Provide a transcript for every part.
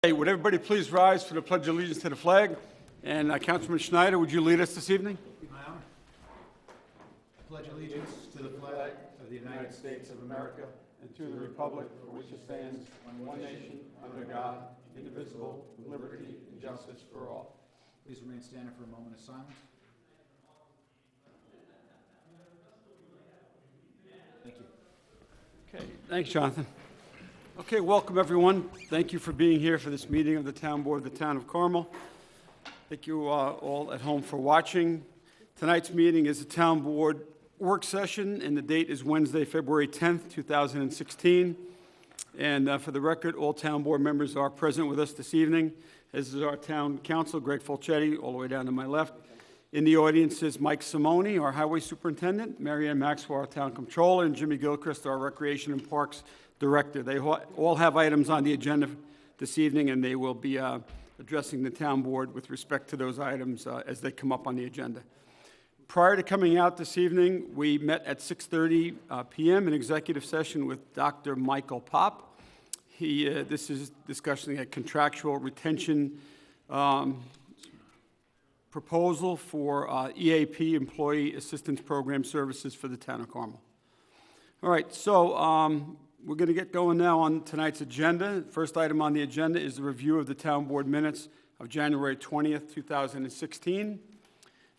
Hey, would everybody please rise for the Pledge of Allegiance to the flag? And Councilman Schneider, would you lead us this evening? My honor. I pledge allegiance to the flag of the United States of America And to the republic for which it stands, one nation, under God, indivisible, with liberty and justice for all. Please remain standing for a moment of silence. Thank you. Okay, thanks, Jonathan. Okay, welcome, everyone. Thank you for being here for this meeting of the Town Board of the Town of Carmel. Thank you all at home for watching. Tonight's meeting is a Town Board work session, and the date is Wednesday, February 10th, 2016. And for the record, all Town Board members are present with us this evening, as is our Town Council, Greg Fulchetti, all the way down to my left. In the audience is Mike Simone, our Highway Superintendent, Mary Ann Maxwell, our Town Comptroller, and Jimmy Gilchrist, our Recreation and Parks Director. They all have items on the agenda this evening, and they will be addressing the Town Board with respect to those items as they come up on the agenda. Prior to coming out this evening, we met at 6:30 p.m. in executive session with Dr. Michael Popp. This is discussing a contractual retention proposal for EAP, Employee Assistance Program Services for the Town of Carmel. All right, so we're going to get going now on tonight's agenda. First item on the agenda is the review of the Town Board minutes of January 20th, 2016.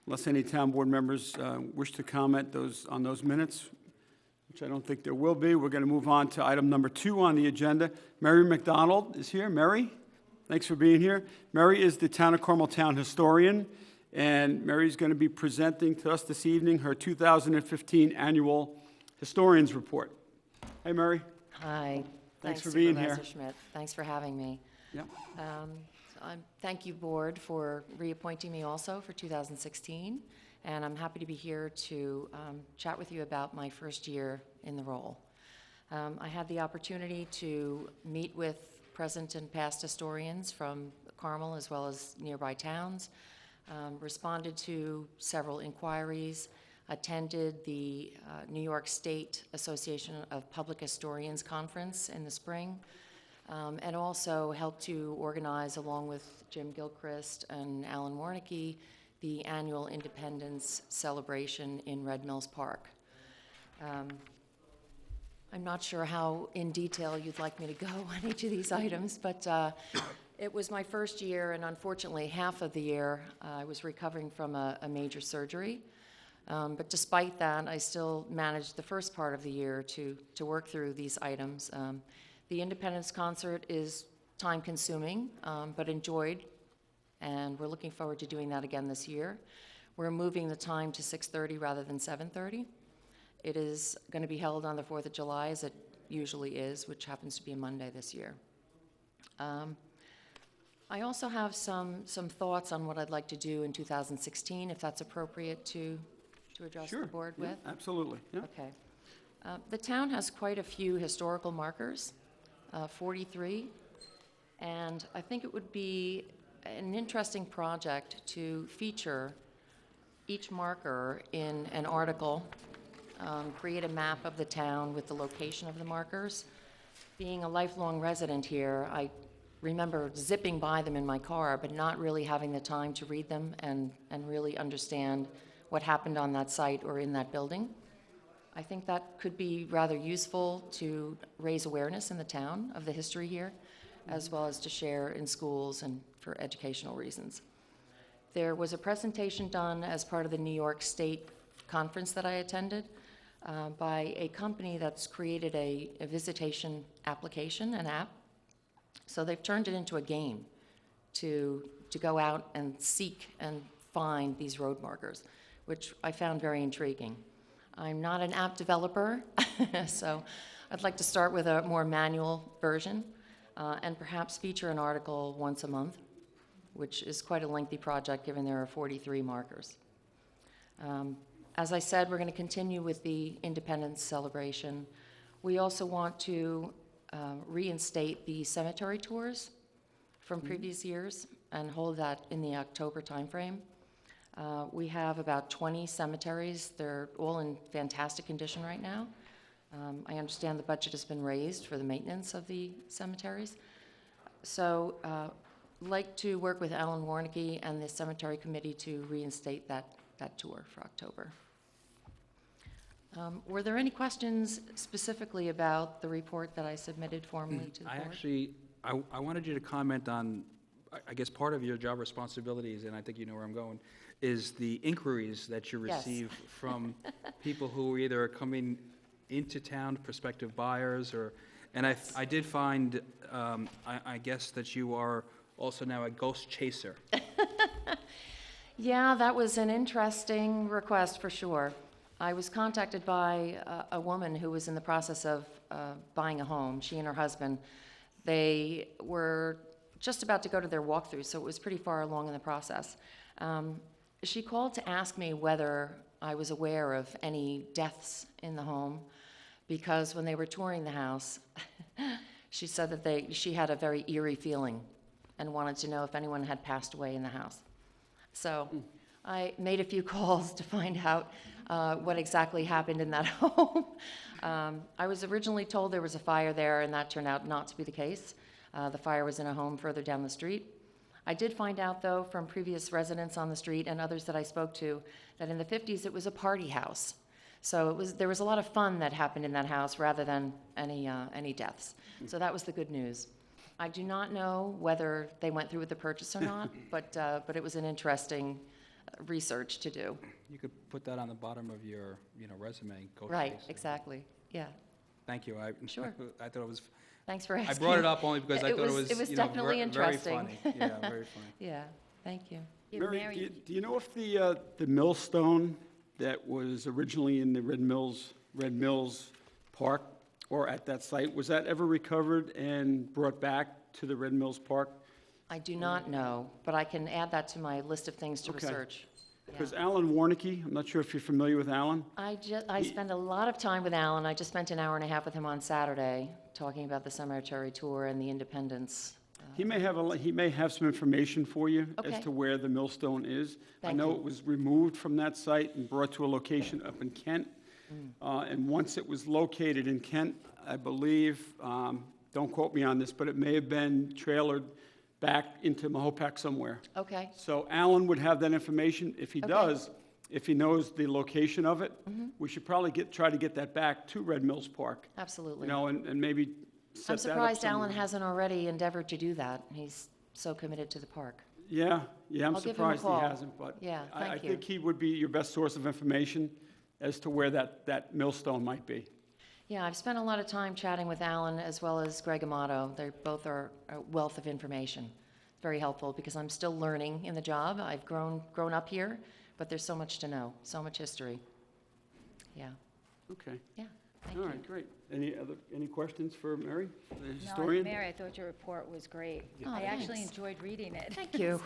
Unless any Town Board members wish to comment on those minutes, which I don't think there will be, we're going to move on to item number 2 on the agenda. Mary McDonald is here. Mary, thanks for being here. Mary is the Town of Carmel Town Historian, and Mary's going to be presenting to us this evening her 2015 Annual Historians Report. Hey, Mary. Hi. Thanks for being Supervisor here. Schmidt. Thanks for having me. Yep. Thank you, Board, for reappointing me also for 2016, and I'm happy to be here to chat with you about my first year in the role. I had the opportunity to meet with present and past historians from Carmel as well as nearby towns, responded to several inquiries, attended the New York State Association of Public Historians Conference in the spring, and also helped to organize, along with Jim Gilchrist and Alan Warnicki, the annual Independence celebration in Red Mills Park. I'm not sure how in detail you'd like me to go on each of these items, but it was my first year, and unfortunately half of the year I was recovering from a major surgery. But despite that, I still managed the first part of the year to work through these items. The Independence Concert is time-consuming, but enjoyed, and we're looking forward to doing that again this year. We're moving the time to 6:30 rather than 7:30. It is going to be held on the 4th of July, as it usually is, which happens to be a Monday this year. I also have some thoughts on what I'd like to do in 2016, if that's appropriate to address the board with? Yeah, absolutely. Yeah. Okay. The town has quite a few historical markers, 43, and I think it would be an interesting project to feature each marker in an article, create a map of the town with the location of the markers. Being a lifelong resident here, I remember zipping by them in my car, but not really having the time to read them and really understand what happened on that site or in that building. I think that could be rather useful to raise awareness in the town of the history here, as well as to share in schools and for educational reasons. There was a presentation done as part of the New York State conference that I attended by a company that's created a visitation application, an app. So they've turned it into a game to go out and seek and find these road markers, which I found very intriguing. I'm not an app developer, so I'd like to start with a more manual version and perhaps feature an article once a month, which is quite a lengthy project given there are 43 markers. As I said, we're going to continue with the Independence celebration. We also want to reinstate the cemetery tours from previous years and hold that in the October timeframe. We have about 20 cemeteries. They're all in fantastic condition right now. I understand the budget has been raised for the maintenance of the cemeteries. Like to work with Alan Warnicki and the cemetery committee to reinstate that tour for October. Were there any questions specifically about the report that I submitted formally to the board? I wanted you to comment on, I guess part of your job responsibilities, and I think you know where I'm going, is the inquiries that you Yes. receive from people who either are coming into town, prospective buyers, and I did find, I guess that you are also now a ghost chaser. Yeah, that was an interesting request for sure. I was contacted by a woman who was in the process of buying a home. She and her husband, they were just about to go to their walkthrough, so it was pretty far along in the process. She called to ask me whether I was aware of any deaths in the home, because when they were touring the house, she said that she had a very eerie feeling and wanted to know if anyone had passed away in the house. So I made a few calls to find out what exactly happened in that home. I was originally told there was a fire there, and that turned out not to be the case. The fire was in a home further down the street. I did find out, though, from previous residents on the street and others that I spoke to, that in the 50s it was a party house. So there was a lot of fun that happened in that house rather than any deaths. So that was the good news. I do not know whether they went through with the purchase or not, but it was an interesting research to do. You could put that on the bottom of your, resume, ghost Right, chaser. exactly, yeah. Thank you. Sure. I thought it was, Thanks for I asking. brought it up only because I It thought it was- was, it was definitely very interesting. funny. Yeah, very funny. Yeah, thank you. Mary, do you know if the millstone that was originally in the Red Mills Park, or at that site, was that ever recovered and brought back to the Red Mills Park? I do not know, but I can add that to my list of things to Okay. research. Yeah. Because Alan Warnicki, I'm not sure if you're familiar with Alan. I spend a lot of time with Alan. I just spent an hour and a half with him on Saturday, talking about the cemetery tour and the Independence. He may have some information for you as Okay. to where the millstone is. I Thank know you. it was removed from that site and brought to a location up in Kent. And once it was located in Kent, I believe, don't quote me on this, but it may have been trailered back into Mahopac somewhere. Okay, So Alan would have that information. If he Okay. does, if he knows the location of it, we should probably try to get that back to Red Mills Park, absolutely. and maybe set that I'm up surprised somewhere. Alan hasn't already endeavored to do that. He's so committed to the park. Yeah, I'm I'll give him a surprised he call. hasn't, but Yeah, I thank you. think he would be your best source of information as to where that millstone might be. Yeah, I've spent a lot of time chatting with Alan as well as Greg Amato. They both are a wealth of information. Very helpful because I'm still learning in the job. I've grown up here, but there's so much to know, so much history. Yeah, Okay, yeah, thank all you. right, great. Any questions for Mary, the No, historian? Mary, I thought your report was great. Oh, I actually thanks. enjoyed reading it. Thank you.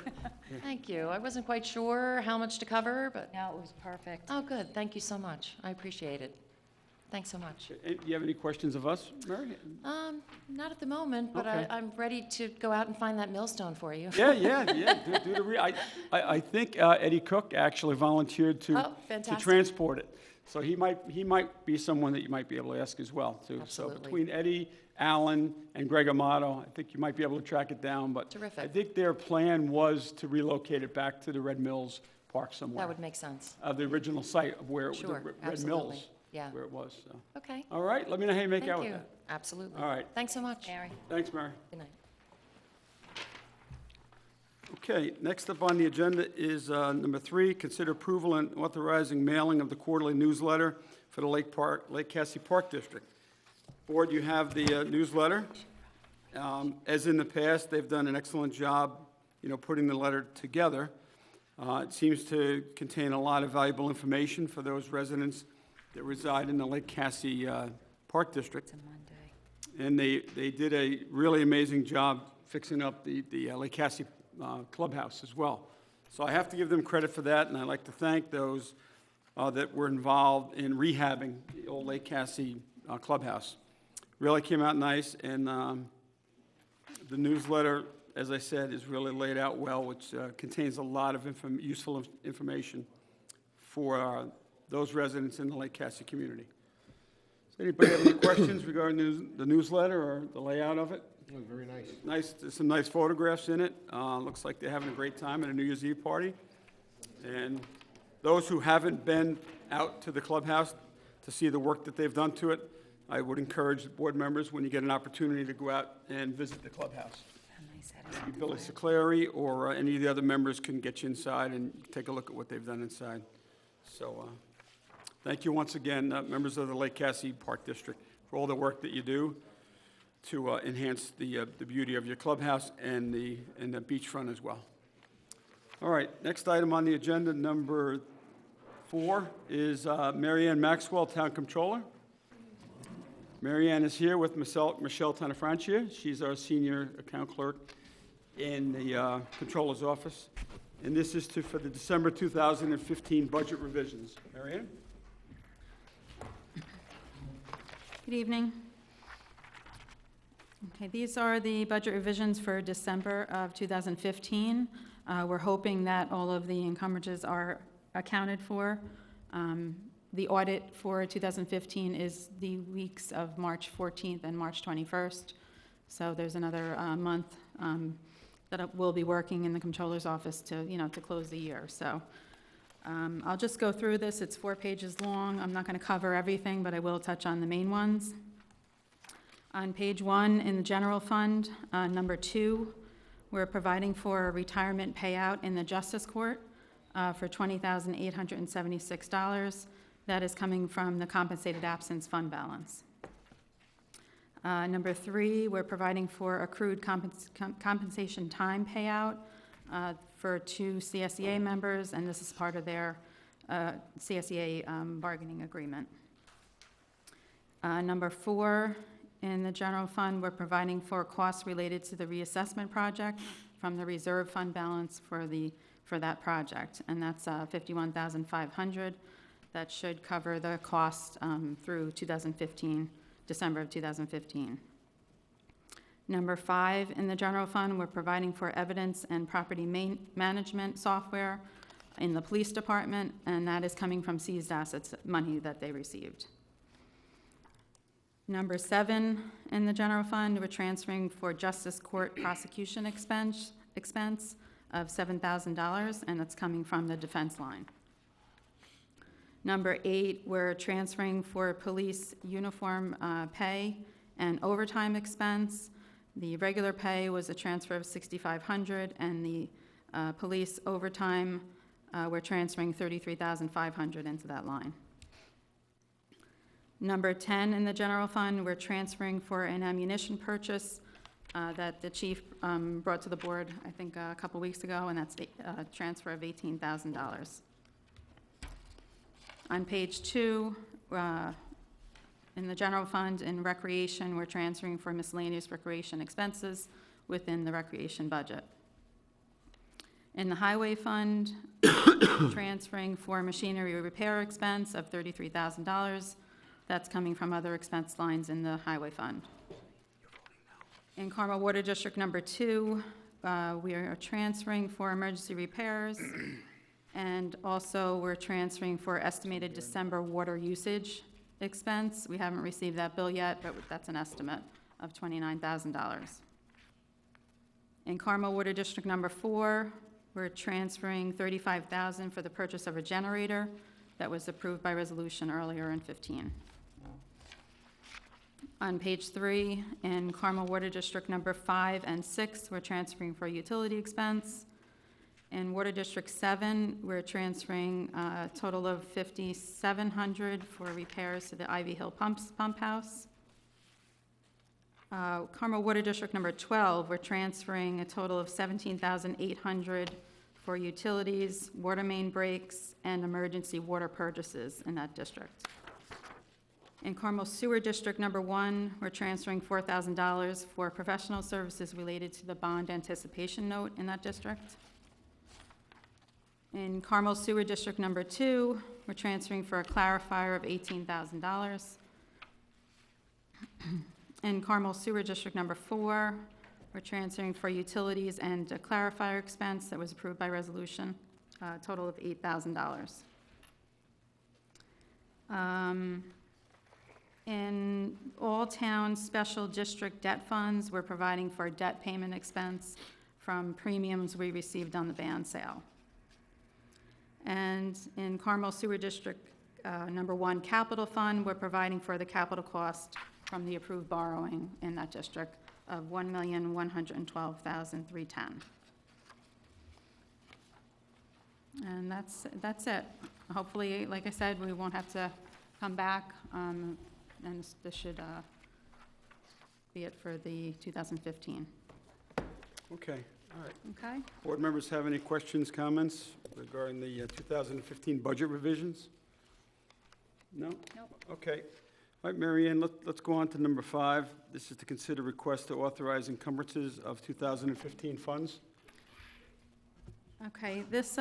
Thank you. I wasn't quite sure how much to cover, but, No, it was perfect. oh, good. Thank you so much. I appreciate it. Thanks so much. Do you have any questions of us, Mary? Not at the moment, but Okay. I'm ready to go out and find that millstone for you. Yeah. Do I think Eddie Cook actually volunteered to Oh, fantastic. transport it. So he might be someone that you might be able to ask as well, too. Absolutely. So between Eddie, Alan, and Greg Amato, I think you might be able to track it down. But Terrific. I think their plan was to relocate it back to the Red Mills Park somewhere. That would make sense. The original site of where, Sure, the Red absolutely. Mills, Yeah. where it was, so. Okay. All right, let me know how you make out Thank with you. that. Absolutely. All right. Thanks so much. Mary? Thanks, Mary. Good night. Okay, next up on the agenda is number 3, consider approval and authorizing mailing of the quarterly newsletter for the Lake Cassie Park District. Board, you have the newsletter. As in the past, they've done an excellent job, putting the letter together. It seems to contain a lot of valuable information for those residents that reside in the Lake Cassie Park District. It's a Monday. And they did a really amazing job fixing up the Lake Cassie clubhouse as well. So I have to give them credit for that, and I'd like to thank those that were involved in rehabbing the old Lake Cassie clubhouse. Really came out nice, and the newsletter, as I said, is really laid out well, which contains a lot of useful information for those residents in the Lake Cassie community. Does anybody have any questions regarding the newsletter or the layout of it? Very nice. There's some nice photographs in it. Looks like they're having a great time at a New Year's Eve party. And those who haven't been out to the clubhouse to see the work that they've done to it, I would encourage the board members, when you get an opportunity, to go out and visit the clubhouse. Billy Sicleri or any of the other members can get you inside and take a look at what they've done inside. So, thank you once again, members of the Lake Cassidy Park District, for all the work that you do to enhance the beauty of your clubhouse and the beachfront as well. All right, next item on the agenda, number 4, is Mary Ann Maxwell, Town Comptroller. Mary Ann is here with Michelle Tanafrancia. She's our senior account clerk in the Comptroller's office. And this is for the December 2015 budget revisions. Mary Ann? Good evening. Okay, these are the budget revisions for December of 2015. We're hoping that all of the encumbrances are accounted for. The audit for 2015 is the weeks of March 14th and March 21st. So there's another month that we'll be working in the Comptroller's office to close the year. So I'll just go through this. It's 4 pages long. I'm not going to cover everything, but I will touch on the main ones. On page 1 in the general fund, number 2, we're providing for a retirement payout in the Justice Court for $20,876. That is coming from the compensated absence fund balance. Number 3, we're providing for accrued compensation time payout for 2 CSEA members, and this is part of their CSEA bargaining agreement. Number 4, in the general fund, we're providing for costs related to the reassessment project from the reserve fund balance for that project, and that's $51,500. That should cover the cost through 2015, December of 2015. Number 5, in the general fund, we're providing for evidence and property management software in the police department, and that is coming from seized assets money that they received. Number 7, in the general fund, we're transferring for justice court prosecution expense of $7,000, and that's coming from the defense line. Number 8, we're transferring for police uniform pay and overtime expense. The regular pay was a transfer of $6,500, and the police overtime, we're transferring $33,500 into that line. Number 10, in the general fund, we're transferring for an ammunition purchase that the chief brought to the board, I think, a couple weeks ago, and that's a transfer of $18,000. On page 2, in the general fund, in recreation, we're transferring for miscellaneous recreation expenses within the recreation budget. In the highway fund, transferring for machinery repair expense of $33,000. That's coming from other expense lines in the highway fund. In Carmel Water District number 2, we are transferring for emergency repairs, and also we're transferring for estimated December water usage expense. We haven't received that bill yet, but that's an estimate of $29,000. In Carmel Water District number 4, we're transferring $35,000 for the purchase of a generator that was approved by resolution earlier in 15. On page 3, in Carmel Water District number 5 and 6, we're transferring for utility expense. In Water District 7, we're transferring a total of $5,700 for repairs to the Ivy Hill pump house. Carmel Water District number 12, we're transferring a total of $17,800 for utilities, water main breaks, and emergency water purchases in that district. In Carmel Sewer District number 1, we're transferring $4,000 for professional services related to the bond anticipation note in that district. In Carmel Sewer District number 2, we're transferring for a clarifier of $18,000. In Carmel Sewer District number 4, we're transferring for utilities and a clarifier expense that was approved by resolution, a total of $8,000. In all town special district debt funds, we're providing for debt payment expense from premiums we received on the band sale. And in Carmel Sewer District, number 1 capital fund, we're providing for the capital cost from the approved borrowing in that district of $1,112,310. And that's it. Hopefully, like I said, we won't have to come back, and this should be it for the 2015. Okay, all right. Okay? Board members have any questions, comments regarding the 2015 budget revisions? No? Nope. Okay. All right, Mary Ann, let's go on to number 5. This is to consider request to authorize encumbrances of 2015 funds. Okay, this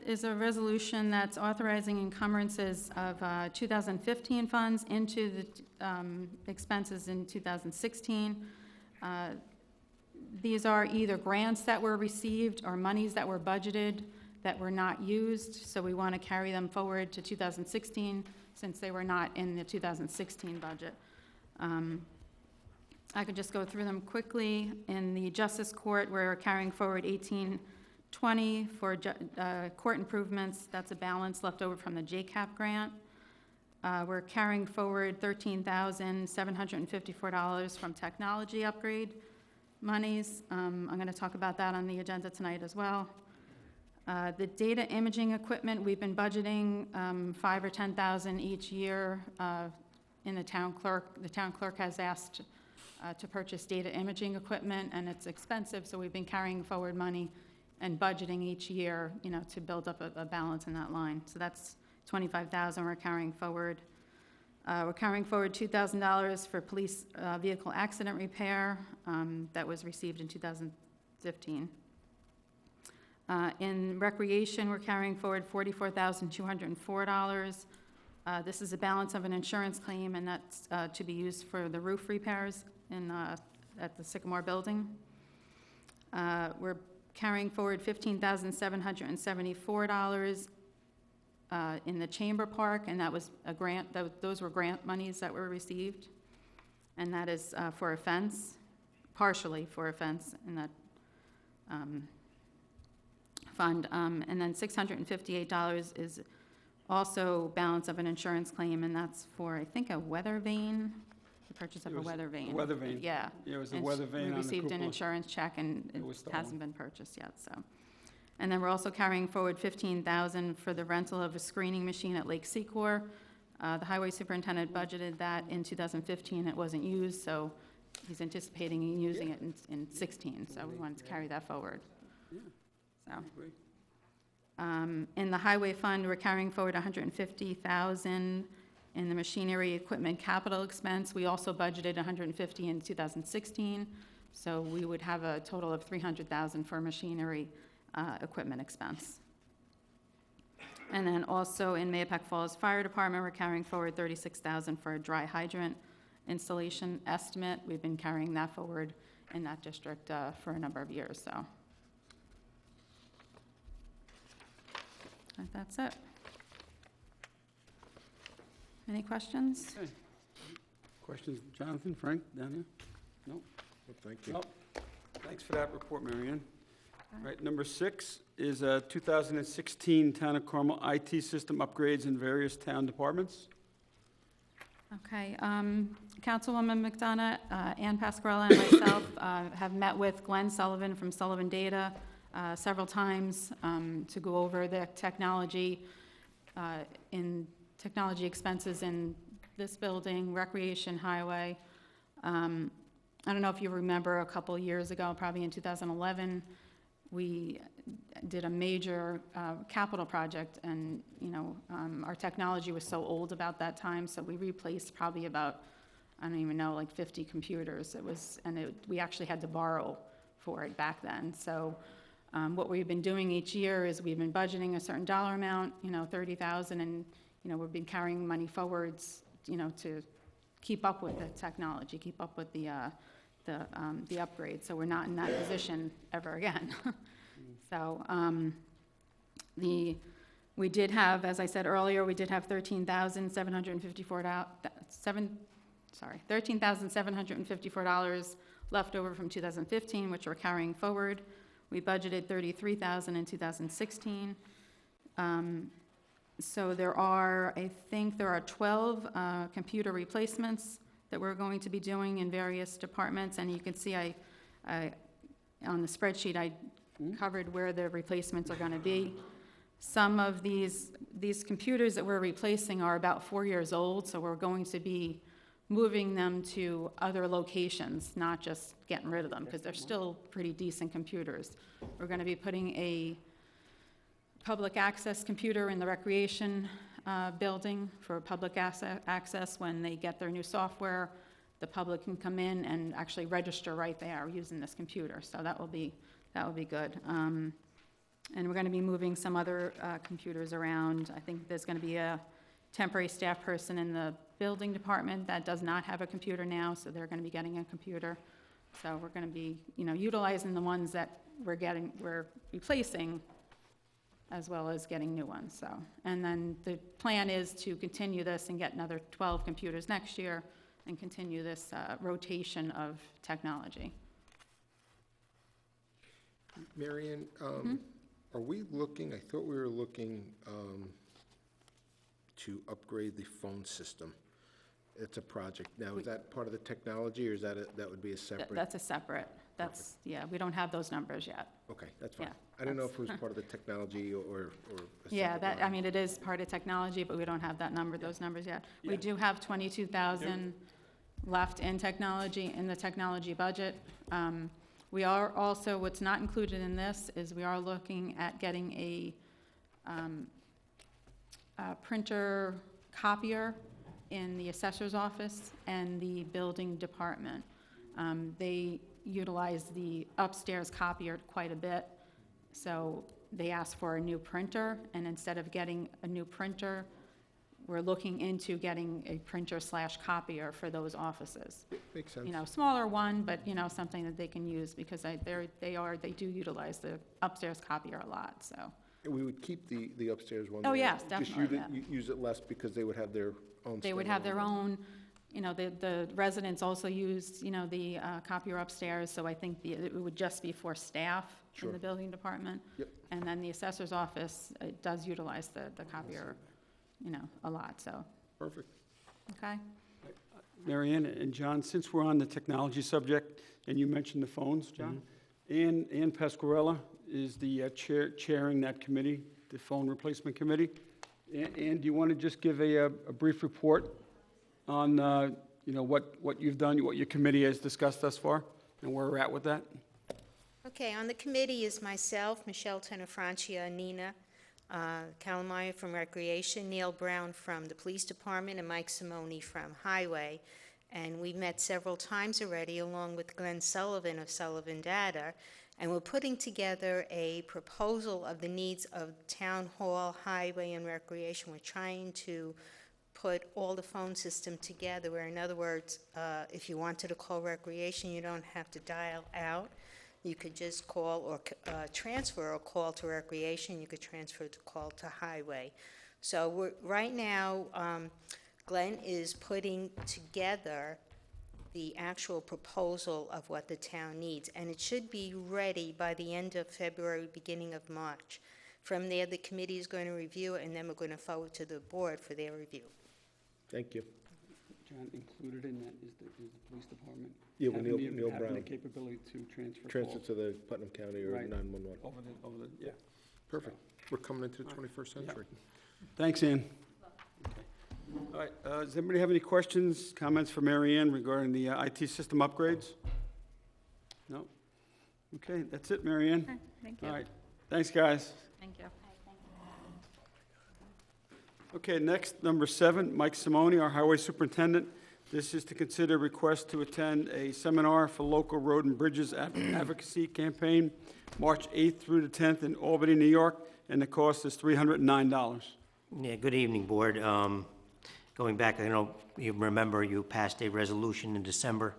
is a resolution that's authorizing encumbrances of 2015 funds into the expenses in 2016. These are either grants that were received or monies that were budgeted that were not used, so we want to carry them forward to 2016 since they were not in the 2016 budget. I could just go through them quickly. In the Justice Court, we're carrying forward 1820 for court improvements. That's a balance left over from the JCAP grant. We're carrying forward $13,754 from technology upgrade monies. I'm going to talk about that on the agenda tonight as well. The data imaging equipment, we've been budgeting $5,000 or $10,000 each year in the town clerk. The town clerk has asked to purchase data imaging equipment, and it's expensive, so we've been carrying forward money and budgeting each year, to build up a balance in that line. So that's $25,000 we're carrying forward. We're carrying forward $2,000 for police vehicle accident repair that was received in 2015. In recreation, we're carrying forward $44,204. This is a balance of an insurance claim, and that's to be used for the roof repairs at the Sycamore building. We're carrying forward $15,774 in the Chamber Park, and that was a grant. Those were grant monies that were received, and that is for a fence, partially for a fence in that fund. And then $658 is also balance of an insurance claim, and that's for, I think, a weather vane, the purchase of It a was weather vane. weather vane. Yeah. Yeah, it was the And weather vane on the We received an cupola. insurance check, and It was it stolen. hasn't been purchased yet, so. And then we're also carrying forward $15,000 for the rental of a screening machine at Lake Secor. The highway superintendent budgeted that in 2015. It wasn't used, so he's anticipating using it in 16, so we wanted to carry that forward. Yeah. So. Great. In the highway fund, we're carrying forward $150,000 in the machinery equipment capital expense. We also budgeted $150,000 in 2016, so we would have a total of $300,000 for machinery equipment expense. And then also in Mahopac Falls Fire Department, we're carrying forward $36,000 for a dry hydrant installation estimate. We've been carrying that forward in that district for a number of years, so. That's it. Any questions? Okay. Questions, Jonathan, Frank, down here? No? Thank No. Thanks for that report, Mary Ann. All right, number 6 is 2016 Town of Carmel IT system upgrades in various town departments. Okay, Councilwoman McDonough, Ann Pascarella, and myself have met with Glenn Sullivan from Sullivan Data several times to go over the technology expenses in this building, recreation, highway. I don't know if you remember a couple years ago, probably in 2011, we did a major capital project, and our technology was so old about that time, so we replaced probably about, I don't even know, like 50 computers. We actually had to borrow for it back then. So what we've been doing each year is we've been budgeting a certain dollar amount, $30,000, and we've been carrying money forwards, to keep up with the technology, keep up with the upgrade, so we're not in that position ever again. So we did have, as I said earlier, we did have $13,754 $13,754 left over from 2015, which we're carrying forward. We budgeted $33,000 in 2016. So I think there are 12 computer replacements that we're going to be doing in various departments, and you can see on the spreadsheet, I covered where the replacements are gonna be. Some of these computers that we're replacing are about 4 years old, so we're going to be moving them to other locations, not just getting rid of them, because they're still pretty decent computers. We're gonna be putting a public access computer in the recreation building for public access. When they get their new software, the public can come in and actually register right there using this computer, so that will be good. And we're gonna be moving some other computers around. I think there's gonna be a temporary staff person in the building department that does not have a computer now, so they're gonna be getting a computer. So we're gonna be, utilizing the ones that we're replacing, as well as getting new ones, so. And then the plan is to continue this and get another 12 computers next year and continue this rotation of technology. Marion, are we looking, I thought we were looking to upgrade the phone system. It's a project. Now, is that part of the technology, or is that would be a separate? That's a separate, we don't have those numbers yet. Okay, that's fine. Yeah, I don't know if it was part of the technology or a Yeah, separate line. it is part of technology, but we don't have those numbers yet. We Yeah. do have 22,000 left in technology, in the technology budget. We are also, what's not included in this is we are looking at getting a printer copier in the assessor's office and the building department. They utilize the upstairs copier quite a bit, so they asked for a new printer, and instead of getting a new printer, we're looking into getting a printer/copier for those offices. Makes sense. Smaller one, but, something that they can use, because they do utilize the upstairs copier a lot, so. We would keep the upstairs one. Oh, there. yes, Just definitely, use it less because they would have their own. They would have their own, the residents also used, the copier upstairs, so I think it would just be for staff in Sure. the building department. Yep. And then the assessor's office, it does utilize the copier, a lot, so, Perfect. okay? Mary Ann and John, since we're on the technology subject, and you mentioned the phones, John, Ann Pasquarella is the chairing that committee, the phone replacement committee. And do you want to just give a brief report on, what you've done, what your committee has discussed thus far, and where we're at with that? Okay, on the committee is myself, Michelle Tenafrancia, Nina Calamaya from Recreation, Neil Brown from the Police Department, and Mike Simone from Highway. And we've met several times already, along with Glenn Sullivan of Sullivan Data, and we're putting together a proposal of the needs of Town Hall, Highway, and Recreation. We're trying to put all the phone system together, where, in other words, if you wanted to call Recreation, you don't have to dial out. You could just call or transfer a call to Recreation. You could transfer the call to Highway. So right now, Glenn is putting together the actual proposal of what the town needs, and it should be ready by the end of February, beginning of March. From there, the committee is going to review it, and then we're going to forward to the board for their review. Thank you. John, included in that is the police department. Yeah, well, Neil Having Brown. the capability to transfer Transfer calls to the Putnam County or Right. 911. over the, yeah. Perfect. We're coming into the 21st century. Thanks, Ann. Okay. All right, does anybody have any questions, comments for Mary Ann regarding the IT system upgrades? No? Okay, that's it, Mary Ann. Okay, thank you. All right, thanks, guys. Thank you. Okay, next, number 7, Mike Simone, our highway superintendent. This is to consider request to attend a seminar for local road and bridges advocacy campaign, March 8th through the 10th in Albany, New York, and the cost is $309. Yeah, good evening, Board. Going back, I know you remember you passed a resolution in December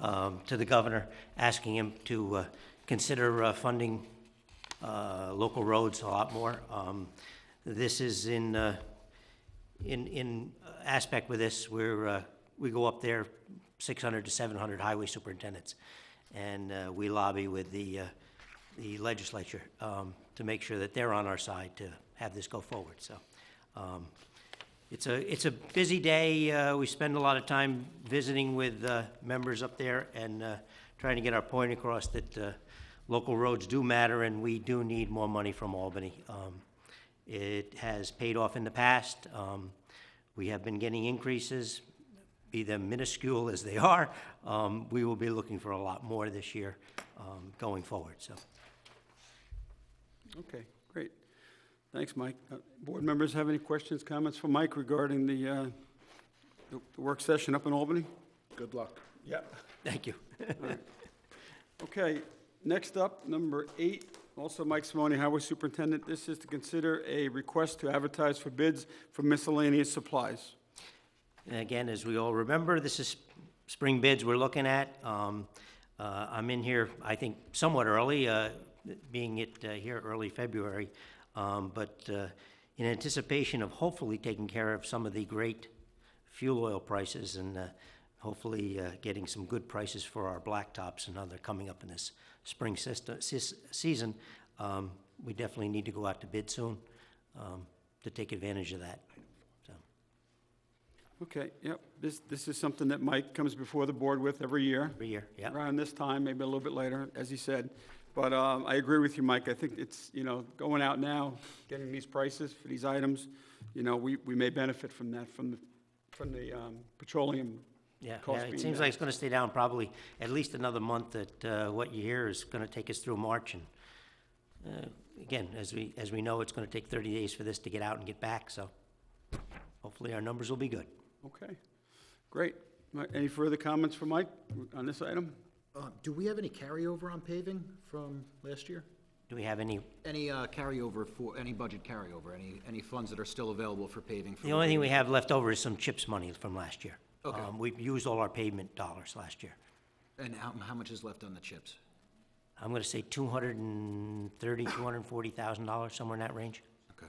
to the governor asking him to consider funding local roads a lot more. This is in aspect with this, we're we go up there, 600 to 700 highway superintendents, and we lobby with the legislature to make sure that they're on our side to have this go forward. So it's a busy day. We spend a lot of time visiting with members up there and trying to get our point across that local roads do matter, and we do need more money from Albany. It has paid off in the past. We have been getting increases, be them minuscule as they are. We will be looking for a lot more this year going forward, so. Okay, great. Thanks, Mike. Board members have any questions, comments for Mike regarding the work session up in Albany? Good luck. Yep. Thank you. Okay, next up, number 8, also Mike Simone, Highway Superintendent. This is to consider a request to advertise for bids for miscellaneous supplies. And again, as we all remember, this is spring bids we're looking at. I'm in here, I think, somewhat early, being here early February, but in anticipation of hopefully taking care of some of the great fuel oil prices and hopefully getting some good prices for our blacktops and other coming up in this spring season, we definitely need to go out to bid soon to take advantage of that. So. Okay, yep. This is something that Mike comes before the board with every year. Every year, yeah. Around this time, maybe a little bit later, as he said. But I agree with you, Mike. I think it's, going out now, getting these prices for these items, we may benefit from that, from the petroleum Yeah, cost it being seems down. like it's going to stay down probably at least another month. That what you hear is going to take us through March, and again, as we know, it's going to take 30 days for this to get out and get back. So hopefully our numbers will be good. Okay, great. Any further comments for Mike on this item? Do we have any carryover on paving from last year? Do we have any? Any carryover for, any budget carryover, any funds that are still available for paving? The only thing we have left over is some CHIPS money from last year. Okay. We've used all our pavement dollars last year. And how much is left on the chips? I'm going to say $230,000, $240,000, somewhere in that range. Okay.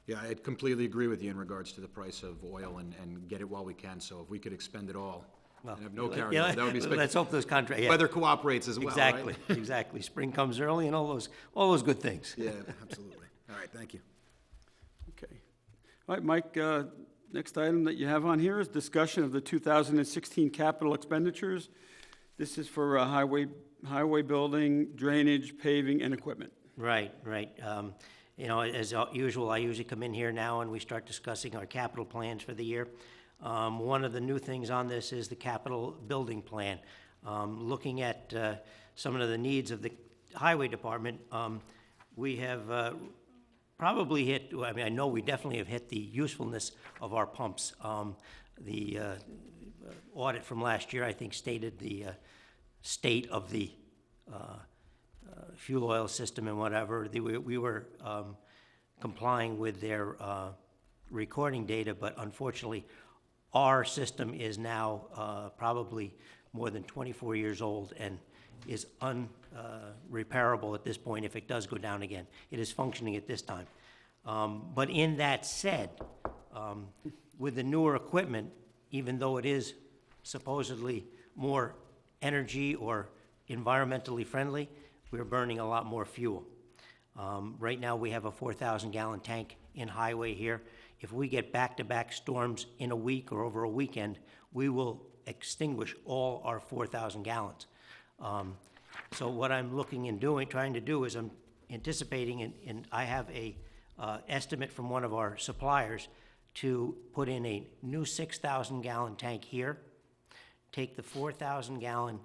Yeah, I completely agree with you in regards to the price of oil and get it while we can, so if we could expend it all and have no carryover, Yeah, that would be let's spectacular. hope those contracts. Yeah. Weather cooperates as well, right? Exactly, exactly. Spring comes early and all those good things. Yeah, absolutely. All right, thank you. Okay. All right, Mike, next item that you have on here is discussion of the 2016 capital expenditures. This is for highway building, drainage, paving, and equipment. Right, right. As usual, I usually come in here now and we start discussing our capital plans for the year. One of the new things on this is the capital building plan. Looking at some of the needs of the highway department, we have probably hit, I know we definitely have hit the usefulness of our pumps. The audit from last year, I think, stated the state of the fuel oil system and whatever. We were complying with their recording data, but unfortunately, our system is now probably more than 24 years old and is unrepairable at this point if it does go down again. It is functioning at this time. But in that said, with the newer equipment, even though it is supposedly more energy or environmentally friendly, we're burning a lot more fuel. Right now, we have a 4,000-gallon tank in highway here. If we get back-to-back storms in a week or over a weekend, we will extinguish all our 4,000 gallons. So what I'm looking and trying to do is I'm anticipating, and I have a estimate from one of our suppliers to put in a new 6,000-gallon tank here, take the 4,000-gallon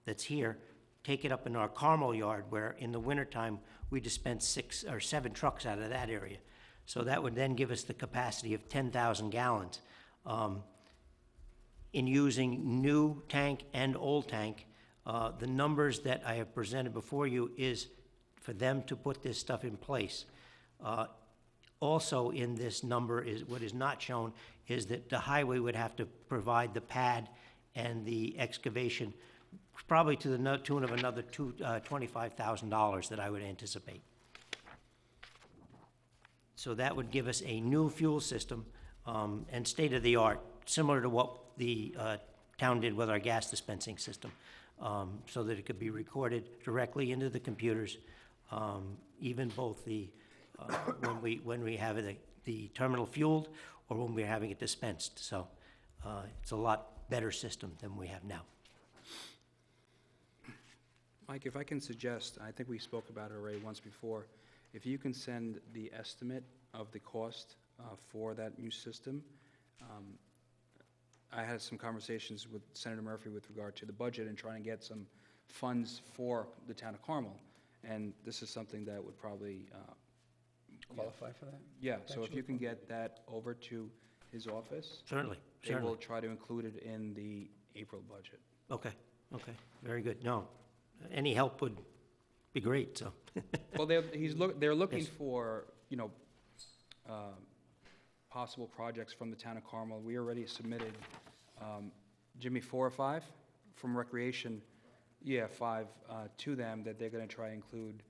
that's here, take it up in our Carmel yard, where in the wintertime, we dispense 6 or 7 trucks out of that area. So that would then give us the capacity of 10,000 gallons. In using new tank and old tank, the numbers that I have presented before you is for them to put this stuff in place. Also in this number is, what is not shown, is that the highway would have to provide the pad and the excavation, probably to the tune of another $25,000 that I would anticipate. So that would give us a new fuel system and state-of-the-art, similar to what the town did with our gas dispensing system, so that it could be recorded directly into the computers, even both when we have the terminal fueled or when we're having it dispensed. So it's a lot better system than we have now. Mike, if I can suggest, I think we spoke about it already once before, if you can send the estimate of the cost for that new system. I had some conversations with Senator Murphy with regard to the budget and trying to get some funds for the town of Carmel. And this is something that would probably, Qualify for that? yeah, so if you can get that over to his office, Certainly, they will certainly. try to include it in the April budget. Okay, very good. No, any help would be great, so. Well, they're looking Yes. for, possible projects from the town of Carmel. We already submitted, Jimmy, 4 or 5 from Recreation, 5 to them that they're gonna try to include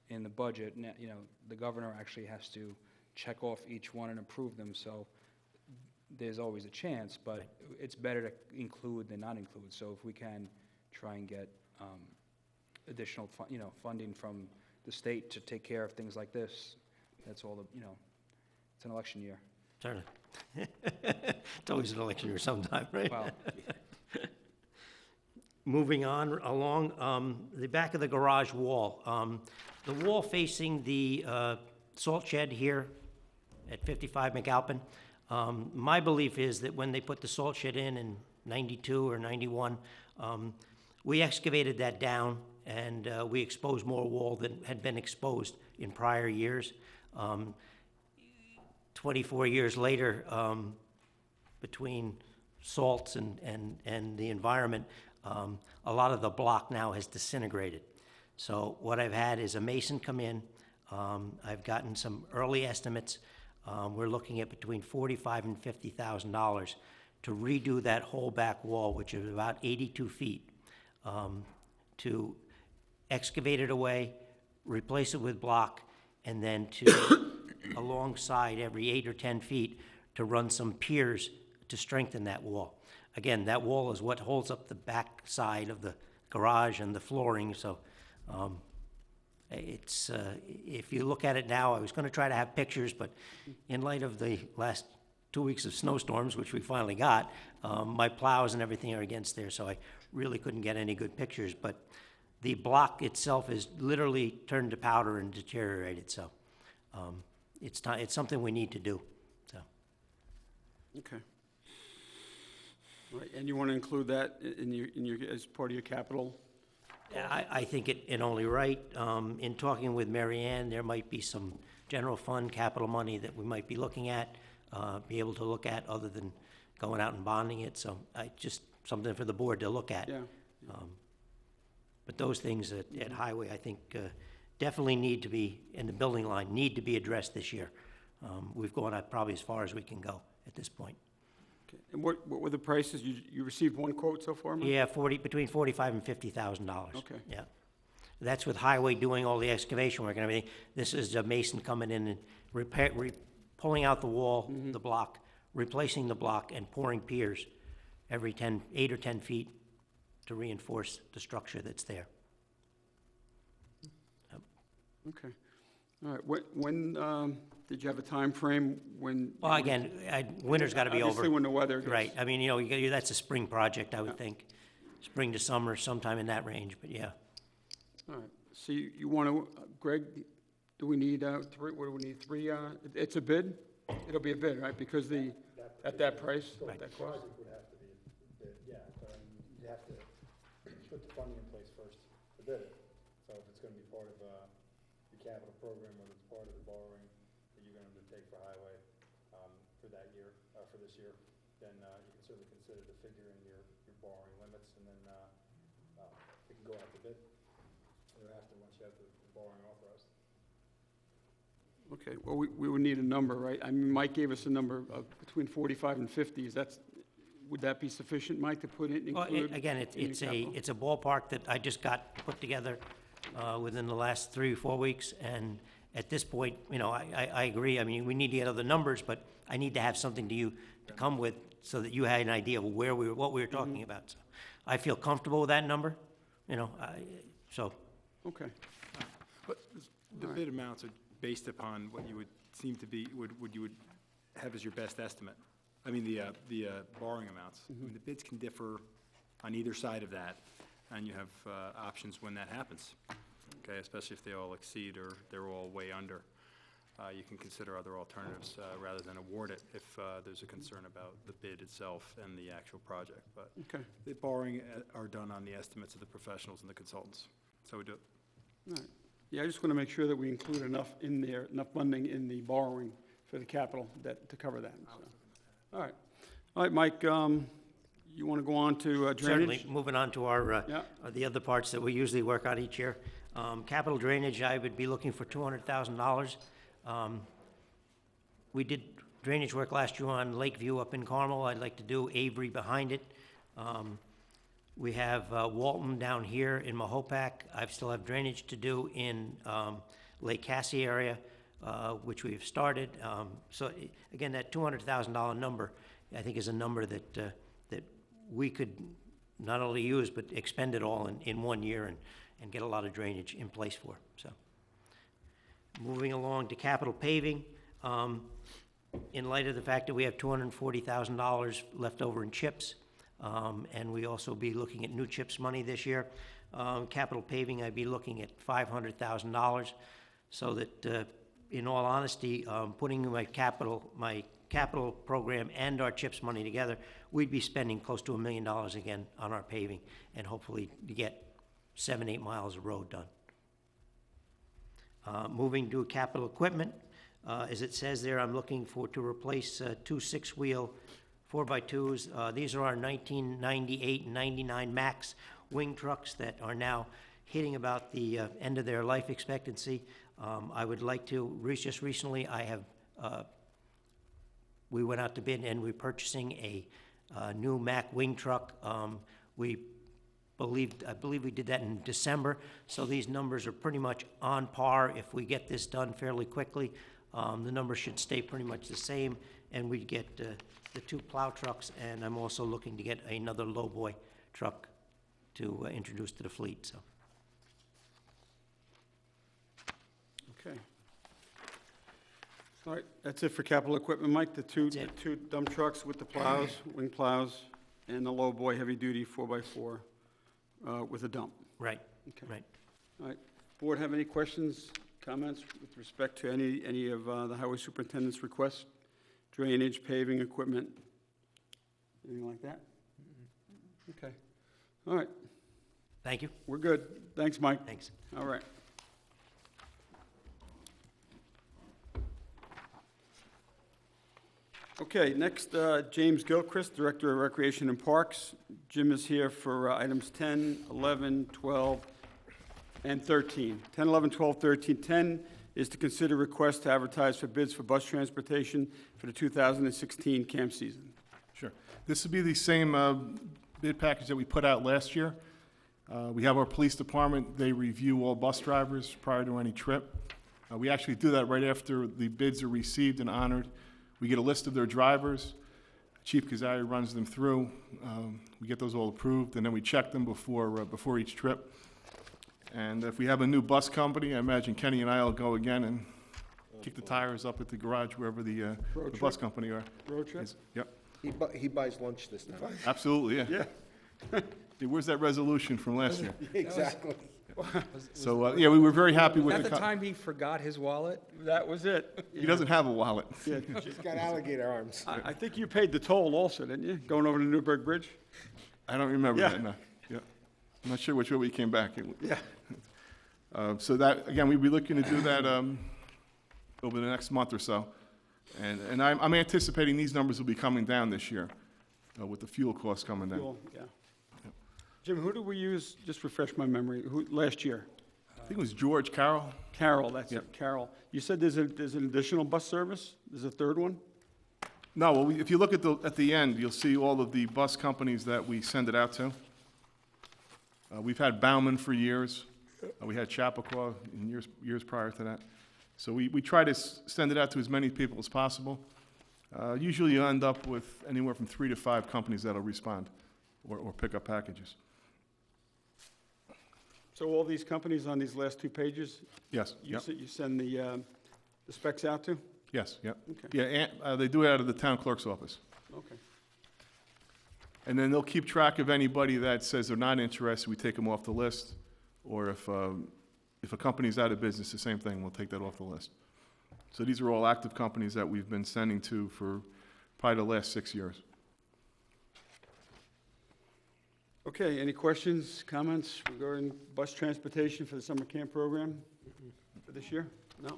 in the budget. And, the governor actually has to check off each one and approve them, so there's always a chance, but it's better to include than not include. So if we can try and get additional, funding from the state to take care of things like this, that's all it's an election year. Certainly. It's always an election year sometime, right? Well, Moving on along, the back of the garage wall. The wall facing the salt shed here at 55 McAlpin, my belief is that when they put the salt shed in 92 or 91, we excavated that down and we exposed more wall than had been exposed in prior years. 24 years later, between salts and the environment, a lot of the block now has disintegrated. So what I've had is a mason come in. I've gotten some early estimates. We're looking at between $45,000 and $50,000 to redo that whole back wall, which is about 82 feet, to excavate it away, replace it with block, and then to alongside every 8 or 10 feet to run some piers to strengthen that wall. Again, that wall is what holds up the back side of the garage and the flooring, so it's, if you look at it now, I was gonna try to have pictures, but in light of the last 2 weeks of snowstorms, which we finally got, my plows and everything are against there, so I really couldn't get any good pictures, but the block itself is literally turned to powder and deteriorated, so it's something we need to do, so. Okay. All right, and you want to include that in your, as part of your capital? I think it only right. In talking with Mary Ann, there might be some general fund capital money that we might be looking at, be able to look at other than going out and bonding it, so just something for the board to look at. Yeah. But those things at Highway, I think, definitely need to be, in the building line, need to be addressed this year. We've gone out probably as far as we can go at this point. Okay. And what were the prices? You received one quote so far, Mike? Yeah, between $45,000 and $50,000. Okay. Yeah. That's with Highway doing all the excavation work and everything. This is a mason coming in and pulling out the wall, the block, replacing the block, and pouring piers every 8 or 10 feet to reinforce the structure that's there. Okay. All right, when, did you have a time frame when? Well, again, winter's got to be over. Obviously, when the weather gets. Right, I mean, that's a spring project, I would think. Spring to summer, sometime in that range, but yeah. All right, so you want to, Greg, do we need three, what do we need, 3, it's a bid? It'll be a bid, right, because at that price, Right. that cost? Would have to be bid, yeah, but you have to put the funding in place first to bid it. So if it's gonna be part of the capital program, whether it's part of the borrowing that you're gonna undertake for highway, for that year, for this year, then, you can certainly consider the figure in your borrowing limits, and then, it can go out to bid thereafter, once you have the borrowing authorized. Okay, well, we would need a number, right? I mean, Mike gave us a number of between 45 and 50, would that be sufficient, Mike, to put it, Well, include? again, in your capital? it's a ballpark that I just got put together within the last 3 or 4 weeks, and at this point, you know, I agree. I mean, we need to get other numbers, but I need to have something to come with so that you had an idea of what we were talking about. So I feel comfortable with that number, you know, so. Okay. But the bid amounts are based upon what you would seem to be, what you would have as your best estimate. I mean, the borrowing amounts. I mean, the bids can differ on either side of that, and you have options when that happens, okay, especially if they all exceed or they're all way under. You can consider other alternatives rather than award it if there's a concern about the bid itself and the actual project. But Okay. the borrowing are done on the estimates of the professionals and the consultants. So we do it. All right. Yeah, I just want to make sure that we include enough in there, enough funding in the borrowing for the capital debt to cover that. So. All right. All right, Mike, you want to go on to drainage? Certainly, moving on to our, Yeah. the other parts that we usually work on each year. Capital drainage, I would be looking for $200,000. We did drainage work last year on Lakeview up in Carmel. I'd like to do Avery behind it. We have Walton down here in Mahopac. I still have drainage to do in Lake Cassie area, which we've started. So again, that $200,000 number, I think, is a number that that we could not only use, but expend it all in 1 year and get a lot of drainage in place for. So, moving along to capital paving, in light of the fact that we have $240,000 left over in CHIPS, and we also be looking at new CHIPS money this year, capital paving, I'd be looking at $500,000, so that, in all honesty, putting my capital program and our CHIPS money together, we'd be spending close to $1 million again on our paving, and hopefully to get 7-8 miles of road done. Moving to capital equipment, as it says there, I'm looking to replace 2 6-wheel 4x2s. These are our 1998 and 99 Max wing trucks that are now hitting about the end of their life expectancy. I would like to, just recently, we went out to bid and we're purchasing a new Mack wing truck. I believe we did that in December, so these numbers are pretty much on par. If we get this done fairly quickly, the numbers should stay pretty much the same, and we'd get the 2 plow trucks, and I'm also looking to get another lowboy truck to introduce to the fleet, so. Okay. All right, that's it for capital equipment, Mike, the two dump trucks with the plows, wing plows, and the lowboy heavy-duty 4x4 with a dump. Right, Okay. right. All right. Board have any questions, comments with respect to any of the highway superintendent's requests? Drainage, paving, equipment, anything like that? Okay. All right, Thank you. we're good. Thanks, Mike. Thanks. All right. Okay, next, James Gilchrist, Director of Recreation and Parks. Jim is here for items 10, 11, 12, and 13. 10, 11, 12, 13. 10 is to consider request to advertise for bids for bus transportation for the 2016 camp season. Sure. This would be the same bid package that we put out last year. We have our police department, they review all bus drivers prior to any trip. We actually do that right after the bids are received and honored. We get a list of their drivers. Chief Kazari runs them through. We get those all approved, and then we check them before each trip. And if we have a new bus company, I imagine Kenny and I will go again and kick the tires up at the garage wherever the bus company are. Road trip? Yep, He buys lunch this time. absolutely, yeah. Hey, where's that resolution from last year? Exactly. So, yeah, we were very happy with At the. the time he forgot his wallet? That was it. He doesn't have a wallet. Yeah. He's got alligator arms. I think you paid the toll also, didn't you, going over to Newburgh Bridge? I don't remember Yeah. that, no. Yeah. I'm not sure which way we came back. Yeah. So that, again, we'd be looking to do that over the next month or so. And I'm anticipating these numbers will be coming down this year with the fuel costs coming down. Cool, yeah. Jim, who did we use, just refresh my memory, last year? I think it was George Carroll. Carroll, that's it, Yep. Carroll. You said there's an additional bus service? There's a third one? No, well, if you look at the end, you'll see all of the bus companies that we send it out to. We've had Bauman for years. We had Chappaqua in years prior to that. So we try to send it out to as many people as possible. Usually you end up with anywhere from 3 to 5 companies that'll respond or pick up packages. So all these companies on these last 2 pages, Yes, you yep, you send the specs out to? yes, yep. Okay. Yeah, and they do it out of the town clerk's office. Okay. And then they'll keep track of anybody that says they're not interested, we take them off the list. Or if a company's out of business, the same thing, we'll take that off the list. So these are all active companies that we've been sending to for probably the last 6 years. Okay, any questions, comments regarding bus transportation for the summer camp program for this year? No?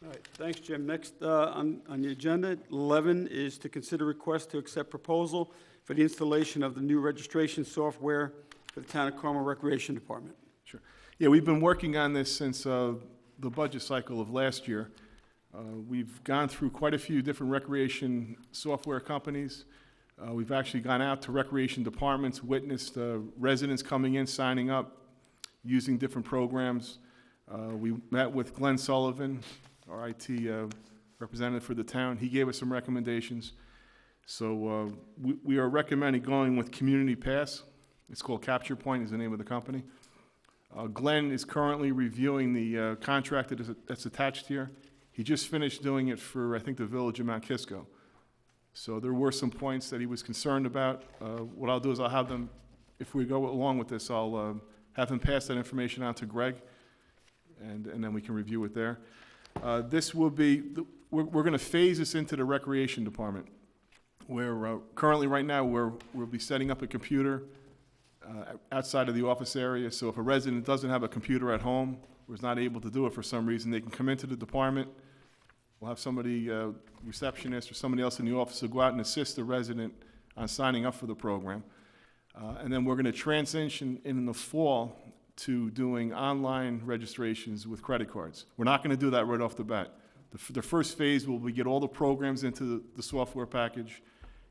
All right, thanks, Jim. Next on the agenda, 11 is to consider request to accept proposal for the installation of the new registration software for the Town of Carmel Recreation Department. Sure. Yeah, we've been working on this since the budget cycle of last year. We've gone through quite a few different recreation software companies. We've actually gone out to recreation departments, witnessed residents coming in, signing up, using different programs. We met with Glenn Sullivan, our IT representative for the town. He gave us some recommendations. So we are recommending going with Community Pass. It's called Capture Point is the name of the company. Glenn is currently reviewing the contract that's attached here. He just finished doing it for, I think, the village of Mount Kisco. So there were some points that he was concerned about. What I'll do is I'll have them, if we go along with this, I'll have him pass that information on to Greg, and then we can review it there. This will be, we're going to phase this into the recreation department, where currently right now we'll be setting up a computer outside of the office area. So if a resident doesn't have a computer at home or is not able to do it for some reason, they can come into the department. We'll have somebody, receptionist or somebody else in the office, will go out and assist the resident on signing up for the program. And then we're going to transition in the fall to doing online registrations with credit cards. We're not going to do that right off the bat. The first phase will be get all the programs into the software package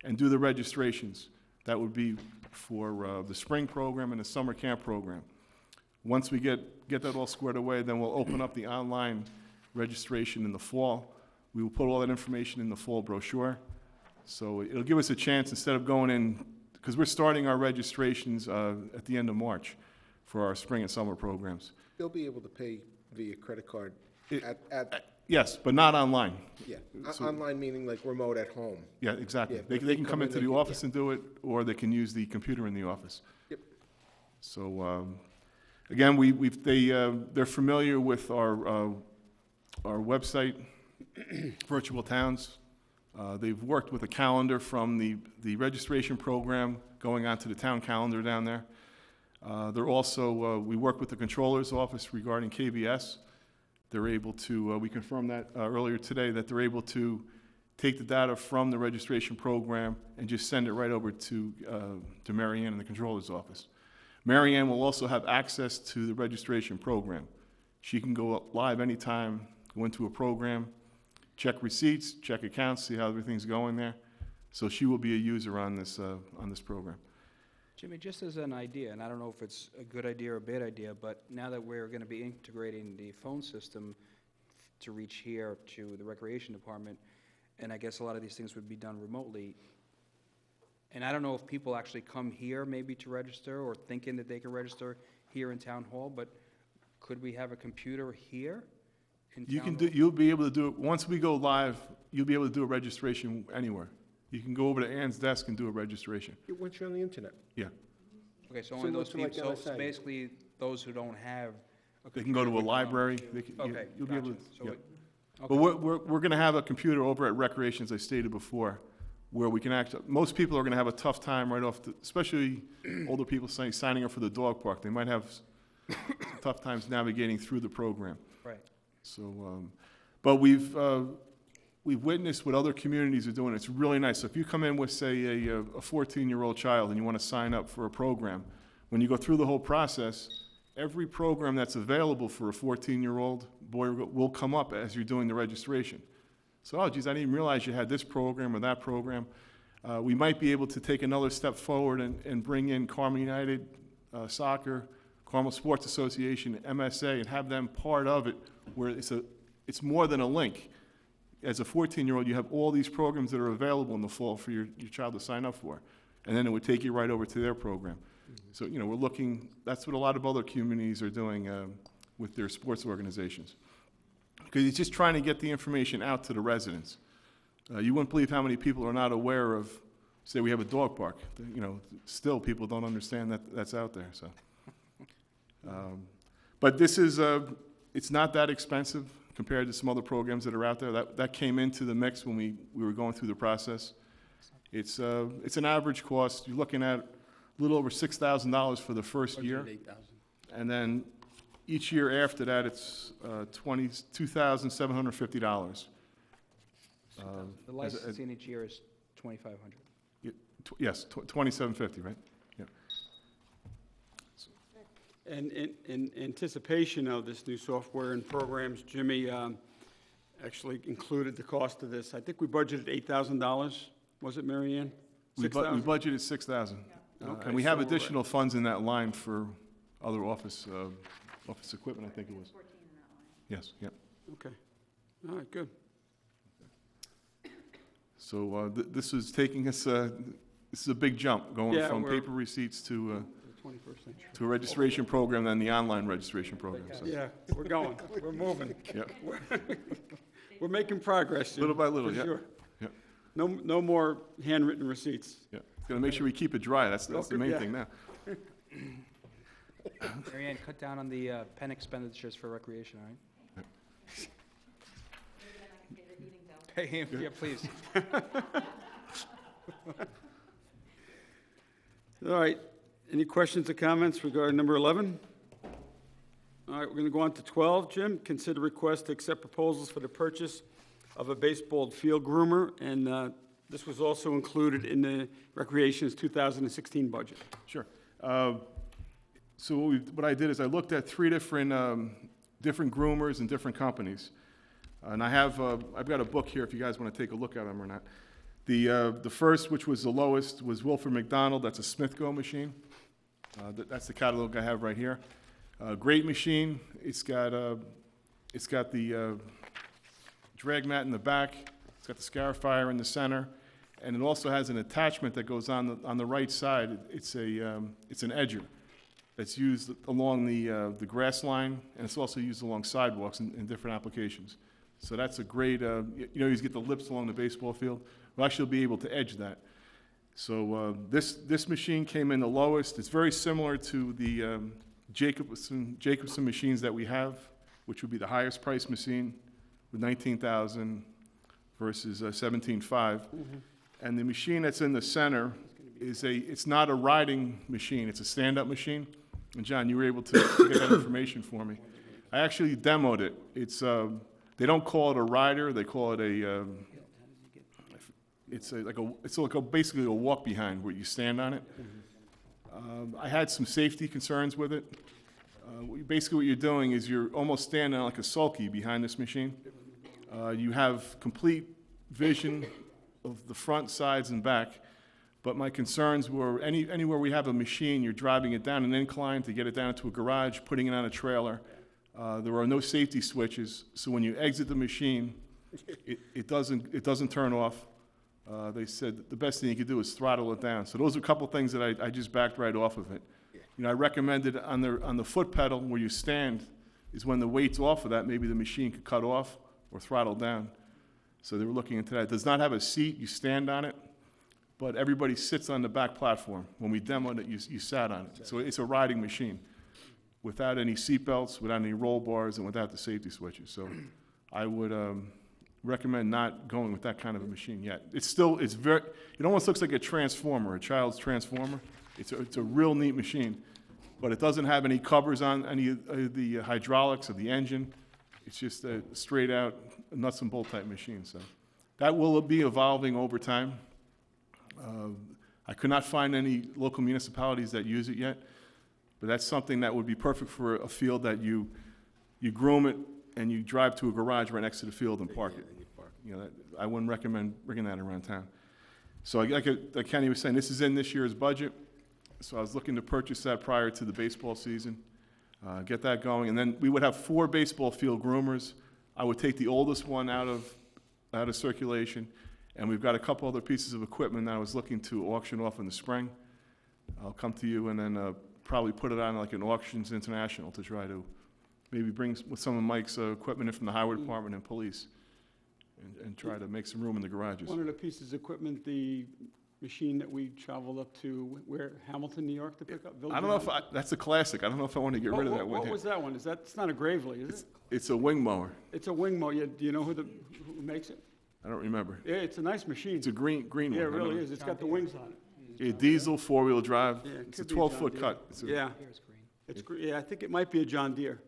and do the registrations. That would be for the spring program and the summer camp program. Once we get that all squared away, then we'll open up the online registration in the fall. We will put all that information in the fall brochure. So it'll give us a chance, instead of going in, because we're starting our registrations at the end of March for our spring and summer programs. They'll be able to pay via credit card It- at, Yes, but not online. yeah, So- online meaning like remote at home. Yeah, exactly. Yeah, They if they they can come come in, into they the can- office and do it, or they can use the computer in the office. Yep. So, again, they're familiar with our website, Virtual Towns. They've worked with a calendar from the registration program going onto the town calendar down there. They're also, we work with the controller's office regarding KBS. They're able to, we confirmed that earlier today, that they're able to take the data from the registration program and just send it right over to Mary Ann in the controller's office. Mary Ann will also have access to the registration program. She can go live anytime, go into a program, check receipts, check accounts, see how everything's going there. So she will be a user on this program. Jimmy, just as an idea, and I don't know if it's a good idea or a bad idea, but now that we're going to be integrating the phone system to reach here to the recreation department, and I guess a lot of these things would be done remotely, and I don't know if people actually come here maybe to register or thinking that they can register here in Town Hall, but could we have a computer here in You Town can Hall? do, you'll be able to do it, once we go live, you'll be able to do a registration anywhere. You can go over to Ann's desk and do a registration. Once you're on the internet. Yeah. Okay, so only Similar those to like people, so LSA. basically, those who don't have a They can go to a computer would come library. to- They can- Okay, you'll be able gotcha. to- So yeah. it- But okay. we're going to have a computer over at Recreation, as I stated before, where we can actually, most people are going to have a tough time right off, especially older people signing up for the dog park. They might have tough times navigating through the program. Right. So, but we've witnessed what other communities are doing. It's really nice. So if you come in with, say, a 14-year-old child and you want to sign up for a program, when you go through the whole process, every program that's available for a 14-year-old boy will come up as you're doing the registration. So, oh, geez, I didn't realize you had this program or that program. We might be able to take another step forward and bring in Carmel United Soccer, Carmel Sports Association, MSA, and have them part of it, where it's more than a link. As a 14-year-old, you have all these programs that are available in the fall for your child to sign up for. And then it would take you right over to their program. So, you know, we're looking, that's what a lot of other communities are doing with their sports organizations. Because it's just trying to get the information out to the residents. You wouldn't believe how many people are not aware of, say we have a dog park. You know, still people don't understand that that's out there, so. But this is, it's not that expensive compared to some other programs that are out there. That came into the mix when we were going through the process. It's an average cost. You're looking at a little over $6,000 for the first year. And then each year after that, it's $2,750. The licensing each year is $2,500. Yes, $2,750, right? Yeah. And in anticipation of this new software and programs, Jimmy actually included the cost of this. I think we budgeted $8,000, was it, Mary Ann? We budgeted $6,000. Okay, And we have so we're- additional funds in that line for other office equipment, I think it was. Yes, yep. Okay, all right, good. So this is taking us, this is a big jump, going Yeah, from we're- paper receipts to The 21st century. a registration program, then the online registration program. So, Yeah, we're going, we're moving. yep. We're making progress, Jim, Little by little, for yeah. sure. Yep. No more handwritten receipts. Yeah, gotta make sure we keep it dry, that's the main Yeah. thing now. Mary Ann, cut down on the pen expenditures for recreation, all right? Pay him, yeah, please. All right, any questions or comments regarding number 11? All right, we're going to go on to 12, Jim. Consider request to accept proposals for the purchase of a baseball field groomer, and this was also included in the Recreation's 2016 budget. Sure. So what I did is I looked at three different groomers and different companies. And I've got a book here if you guys want to take a look at them or not. The first, which was the lowest, was Wilford McDonald. That's a Smithco machine. That's the catalog I have right here. Great machine. It's got the drag mat in the back. It's got the scarifier in the center, and it also has an attachment that goes on the right side. It's an edger that's used along the grass line, and it's also used along sidewalks in different applications. So that's a great, you get the lips along the baseball field. We'll actually be able to edge that. So this machine came in the lowest. It's very similar to the Jacobson machines that we have, which would be the highest price machine with $19,000 versus $17,500. And the machine that's in the center it's not a riding machine, it's a stand-up machine. And John, you were able to get that information for me. I actually demoed it. They don't call it a rider, they call it basically a walk behind where you stand on it. I had some safety concerns with it. Basically what you're doing is you're almost standing like a sulky behind this machine. You have complete vision of the front, sides, and back. But my concerns were anywhere we have a machine, you're driving it down an incline to get it down to a garage, putting it on a trailer. There are no safety switches, so when you exit the machine, it doesn't turn off. They said the best thing you could do is throttle it down. So those are a couple things that I just backed right off of it. I recommended on the foot pedal where you stand is when the weight's off of that, maybe the machine could cut off or throttle down. So they were looking into that. It does not have a seat, you stand on it, but everybody sits on the back platform. When we demoed it, you sat on it. So it's a riding machine without any seat belts, without any roll bars, and without the safety switches. So I would recommend not going with that kind of a machine yet. It almost looks like a transformer, a child's transformer. It's a real neat machine, but it doesn't have any covers on any of the hydraulics of the engine. It's just a straight out nuts and bolt type machine. So that will be evolving over time. I could not find any local municipalities that use it yet, but that's something that would be perfect for a field that you groom it and you drive to a garage right next to the field and park it. I wouldn't recommend bringing that around town. So like Kenny was saying, this is in this year's budget. So I was looking to purchase that prior to the baseball season, get that going. And then we would have 4 baseball field groomers. I would take the oldest one out of circulation, and we've got a couple other pieces of equipment that I was looking to auction off in the spring. I'll come to you and then probably put it on like an Auctions International to try to maybe bring with some of Mike's equipment in from the highway department and police, and try to make some room in the garages. One of the pieces of equipment, the machine that we traveled up to, where, Hamilton, New York, to pick up? Village I don't know of if that's a classic. I don't know if I want to get rid of that one. What was that one? It's not a Gravely, is it? It's a wing mower. It's a wing mower. Do you know who makes it? I don't remember. Yeah, it's a nice machine. It's a green one. Yeah, it I really remember. is. It's got the wings on it. Yeah, diesel, four-wheel drive. Yeah, it It's a could be John 12-foot Deere. cut. It's a- Yeah, Here's green. yeah, I think it might be a John Deere.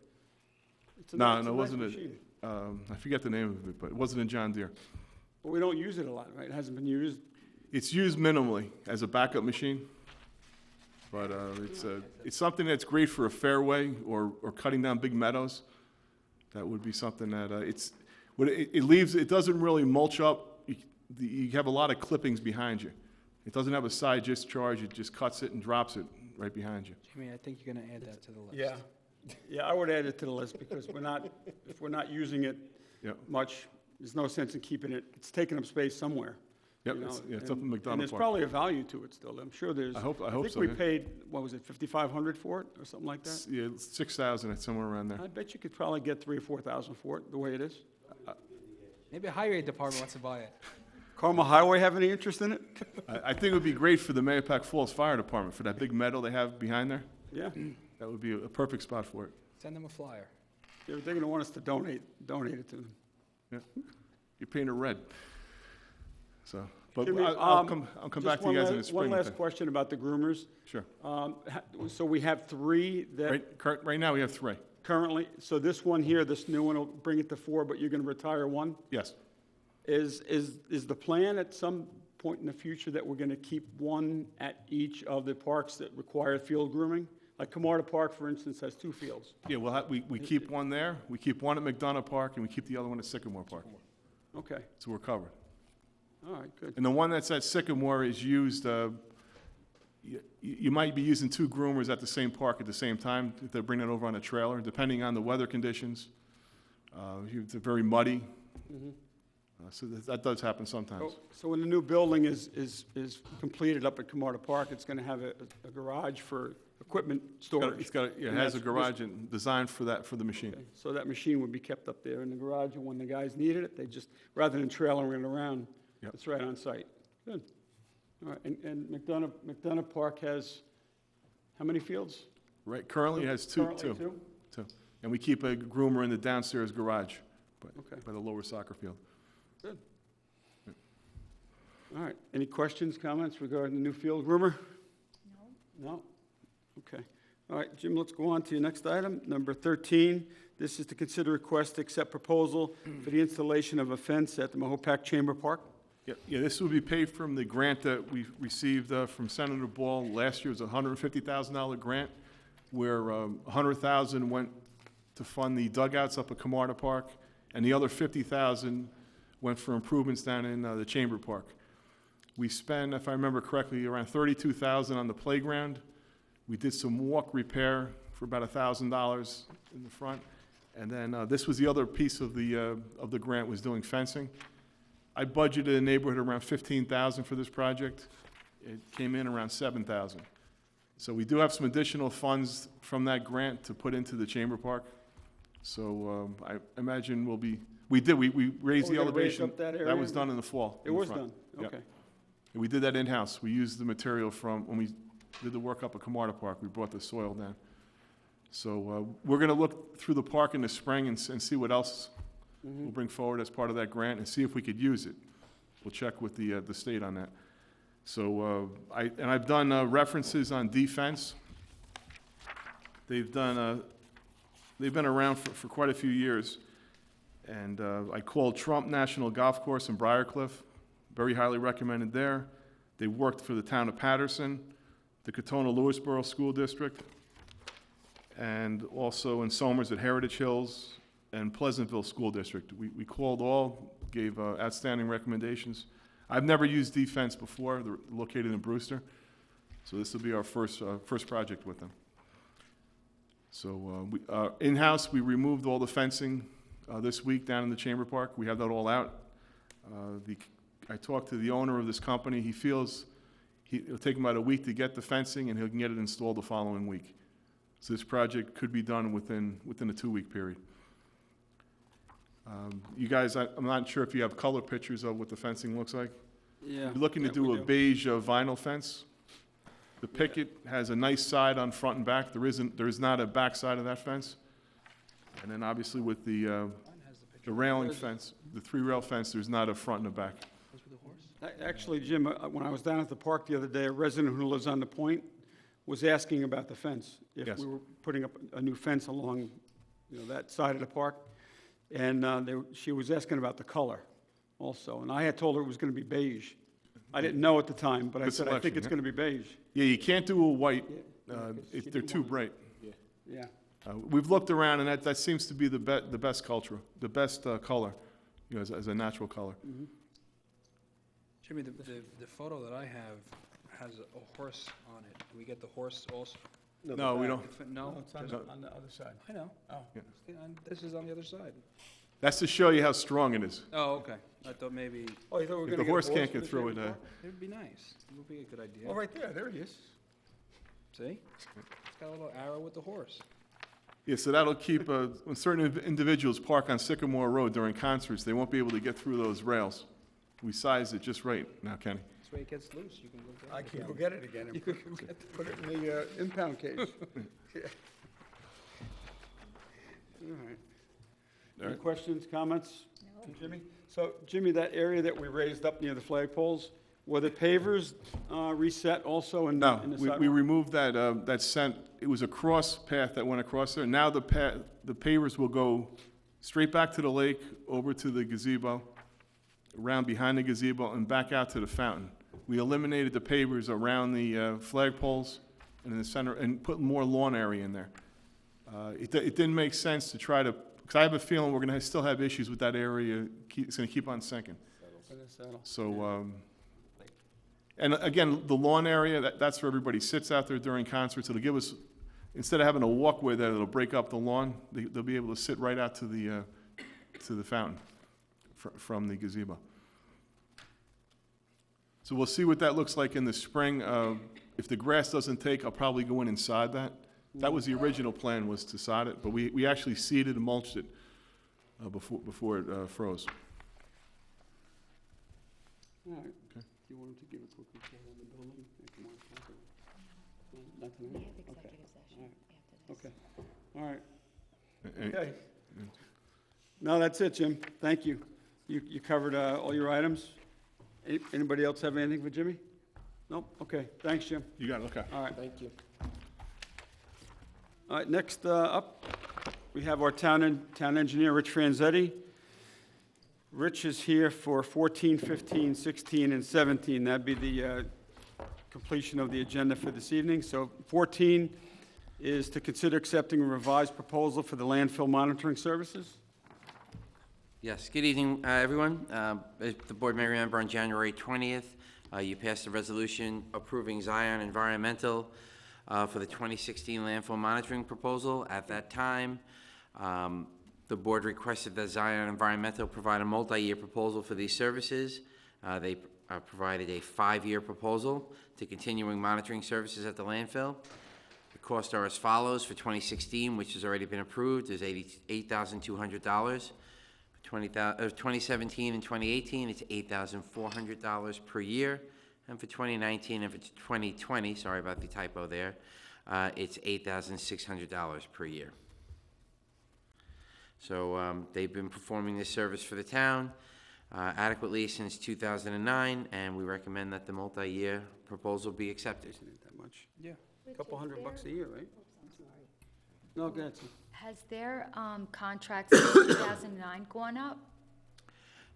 It's a No, it's no, it nice wasn't machine. I forget the name of it, but it wasn't a John Deere. But we don't use it a lot, right? It hasn't been used. It's used minimally as a backup machine, but it's something that's great for a fairway or cutting down big meadows. That would be something that it leaves. It doesn't really mulch up. You have a lot of clippings behind you. It doesn't have a side discharge. It just cuts it and drops it right behind you. Jimmy, I think you're gonna add that to the list. Yeah. Yeah, I would add it to the list because if we're not using it Yep. much, there's no sense in keeping it. It's taking up space somewhere. Yep, you know, it's up in and McDonough there's Park. probably a value to it still. I'm sure there's. I hope I so, think we yeah. paid, what was it, 5,500 for it or something like that? Yeah, 6,000, it's somewhere around there. I bet you could probably get 3,000 or 4,000 for it, the way it is. Maybe a highway department wants to buy it. Carmel Highway have any interest in it? I think it would be great for the Mayapack Falls Fire Department, for that big metal they have behind there. Yeah, That would be a perfect spot for it. Send them a flyer. they're gonna want us to donate it to them. Yeah. You're painted red. So, but Jimmy, I'll come back to you guys in the Just spring. one with last that. question about the groomers. Sure. So we have three that Right now, we have 3. currently, so this one here, this new one will bring it to 4, but you're gonna retire one? Yes. Is the plan at some point in the future that we're gonna keep one at each of the parks that require field grooming? Like Camarda Park, for instance, has 2 fields. Yeah, we keep one there, we keep one at McDonough Park, and we keep the other one at Sycamore Park. Okay, So we're covered. all right, good. And the one that's at Sycamore is used, you might be using 2 groomers at the same park at the same time, if they're bringing it over on a trailer, depending on the weather conditions. If it's very muddy. So that does happen sometimes. So when the new building is completed up at Camarda Park, it's gonna have a garage for equipment storage? It has a garage and designed for that, for the machine. Okay, so that machine would be kept up there in the garage, and when the guys needed it, they just, rather than trailering it around, Yep. it's right on site. Good. All right, and McDonough Park has, how many fields? Right, currently it has two. Currently two? And we keep a groomer in the downstairs garage, Okay. by the lower soccer field. Good. All right, any questions, comments regarding the new field groomer? No. No? Okay. All right, Jim, let's go on to your next item, number 13. This is to consider request to accept proposal for the installation of a fence at the Mahopac Chamber Park. Yeah, this would be paid from the grant that we received from Senator Ball last year. It was a $150,000 grant, where $100,000 went to fund the dugouts up at Camarda Park, and the other $50,000 went for improvements down in the Chamber Park. We spent, if I remember correctly, around $32,000 on the playground. We did some walk repair for about $1,000 in the front. And then this was the other piece of the grant, was doing fencing. I budgeted a neighborhood around $15,000 for this project. It came in around $7,000. So we do have some additional funds from that grant to put into the Chamber Park. So I imagine we raised Oh, the we're gonna raise elevation. up that That area? was done in the fall. It in the was front. done, Yep. okay. And we did that in-house. We used the material from, when we did the work up at Camarda Park, we brought the soil down. So we're going to look through the park in the spring and see what else we'll bring forward as part of that grant and see if we could use it. We'll check with the state on that. So I've done references on defense. They've been around for quite a few years. And I called Trump National Golf Course in Briarcliff, very highly recommended there. They worked for the town of Patterson, the Katona-Lewisboro School District, and also in Somers at Heritage Hills and Pleasantville School District. We called all, gave outstanding recommendations. I've never used defense before. They're located in Brewster. So this will be our first project with them. So in-house, we removed all the fencing this week down in the Chamber Park. We have that all out. I talked to the owner of this company. He feels it'll take him about a week to get the fencing, and he can get it installed the following week. So this project could be done within a 2-week period. You guys, I'm not sure if you have color pictures of what the fencing looks like. Yeah. You're looking to Yeah, do we a beige vinyl fence. The picket has a nice side on front and back. There is not a back side of that fence. And then obviously with the railing fence, the 3-rail fence, there's not a front and a back. Actually, Jim, when I was down at the park the other day, a resident who lives on the point was asking about the fence. If Yes. we were putting up a new fence along, that side of the park. And she was asking about the color also. And I had told her it was going to be beige. I didn't know at the time, but I Good said, I think selection, it's yeah. going to be beige. Yeah, you can't do a white. because she They're didn't too want bright. Yeah. We've looked around, and that seems to be the best color, as a natural color. Jimmy, the photo that I have has a horse on it. Do we get the horse also? No, we don't. No? It's on Just- on the other side. I know. Oh. This is on the other side. That's to show you how strong it is. Oh, okay. I thought maybe, Oh, you thought we were If going to the get a horse horse can't for get the through Chamber it, Park? it would be nice. It would be a good idea. Oh, right there he is. See? It's got a little arrow with the horse. Yeah, so that'll keep, when certain individuals park on Sycamore Road during concerts, they won't be able to get through those rails. We sized it just right now, Kenny. This way it gets loose. You can go get it. I can go get it again and put it in the impound case. Yeah. All right. Any questions, comments from Jimmy? So, Jimmy, that area that we raised up near the flagpoles, were the pavers reset also in No, in the we sidewalk? removed it was a cross path that went across there. Now the pavers will go straight back to the lake, over to the gazebo, around behind the gazebo, and back out to the fountain. We eliminated the pavers around the flagpoles and in the center, and put more lawn area in there. It didn't make sense to try to, because I have a feeling we're going to still have issues with that area. It's going to keep on sinking. So, and again, the lawn area, that's where everybody sits out there during concerts. It'll give us, instead of having a walkway there that'll break up the lawn, they'll be able to sit right out to the fountain from the gazebo. So we'll see what that looks like in the spring. If the grass doesn't take, I'll probably go in and sod that. That was the original plan, was to sod it, but we actually seeded and mulched it before it froze. All right. Do you want him to give a quick report on the building? Come on, Catherine. No, not tonight? We have executive session after this. Okay, all right. Okay. No, that's it, Jim. Thank you. You covered all your items. Anybody else have anything for Jimmy? Nope, okay. Thanks, Jim. You got it, okay. All right. Thank you. All right, next up, we have our town engineer, Rich Franzetti. Rich is here for 14, 15, 16, and 17. That'd be the completion of the agenda for this evening. So 14 is to consider accepting a revised proposal for the landfill monitoring services. Yes, good evening, everyone. As the board may remember, on January 20th, you passed a resolution approving Zion Environmental for the 2016 landfill monitoring proposal. At that time, the board requested that Zion Environmental provide a multi-year proposal for these services. They provided a 5-year proposal to continuing monitoring services at the landfill. The costs are as follows. For 2016, which has already been approved, is $8,200. 2017 and 2018, it's $8,400 per year. And for 2019 and for 2020, sorry about the typo there, it's $8,600 per year. So they've been performing this service for the town adequately since 2009, and we recommend that the multi-year proposal be accepted. Isn't it that much? Yeah. A couple $100 a year, right? No, go ahead, Sue. Has their contract since 2009 gone up?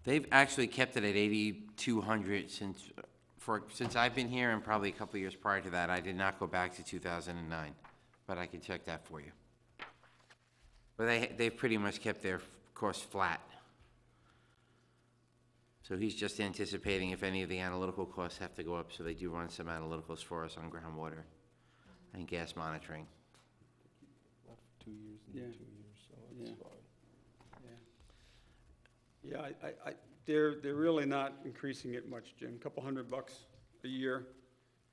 They've actually kept it at $8,200 since I've been here, and probably a couple of years prior to that. I did not go back to 2009, but I can check that for you. But they've pretty much kept their costs flat. So he's just anticipating if any of the analytical costs have to go up, so they do run some analyticals for us on groundwater and gas monitoring. 2 years Yeah. and 2 years, so Yeah. it's fine. Yeah, they're really not increasing it much, Jim. A couple $100 a year,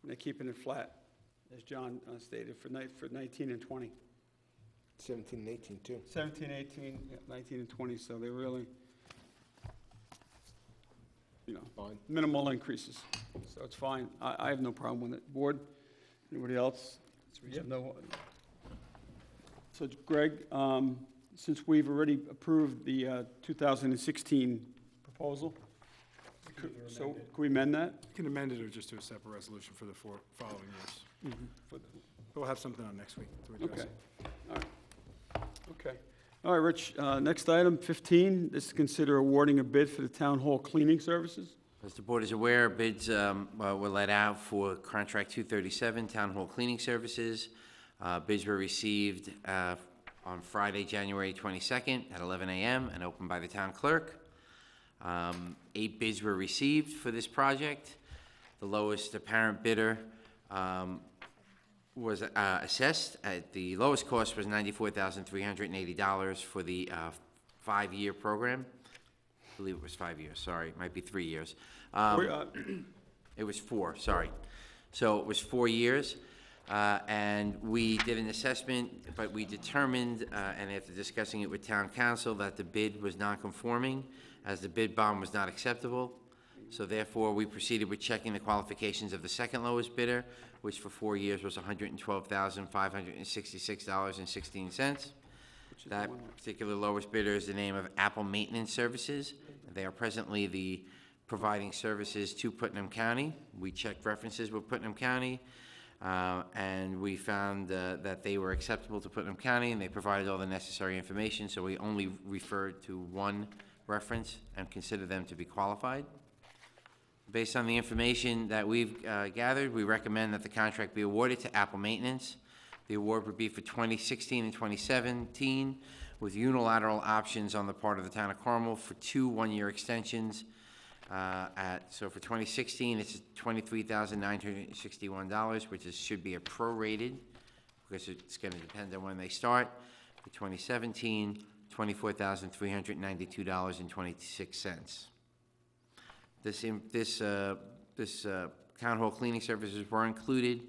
and they're keeping it flat, as John stated, for 19 and 20. 17 and 18 too. 17, 18, yeah, 19 and 20, so they're really, Fine. minimal increases. So it's fine. I have no problem with it. Board, anybody else? You have no. So Greg, since we've already approved the 2016 proposal, so can we amend that? You can amend it or just do a separate resolution for the following years. We'll have something on next week to address Okay. it. All right. Okay. All right, Rich, next item, 15, this is to consider awarding a bid for the town hall cleaning services. As the board is aware, bids were let out for contract 237, Town Hall Cleaning Services. Bids were received on Friday, January 22nd at 11 a.m. and opened by the town clerk. 8 bids were received for this project. The lowest apparent bidder was assessed at, the lowest cost was $94,380 for the 5-year program. I believe it was 5 years, sorry, it might be 3 years. It was 4, sorry. So it was 4 years, and we did an assessment, but we determined, and after discussing it with town council, that the bid was non-conforming, as the bid bond was not acceptable. So therefore, we proceeded with checking the qualifications of the second lowest bidder, which for 4 years was $112,566.16. That particular lowest bidder is the name of Apple Maintenance Services. They are presently the providing services to Putnam County. We checked references with Putnam County, and we found that they were acceptable to Putnam County, and they provided all the necessary information, so we only referred to one reference and considered them to be qualified. Based on the information that we've gathered, we recommend that the contract be awarded to Apple Maintenance. The award would be for 2016 and 2017, with unilateral options on the part of the town of Carmel for 2 one-year extensions. So for 2016, it's $23,961, which should be a prorated, because it's going to depend on when they start. For 2017, $24,392.26. This town hall cleaning services were included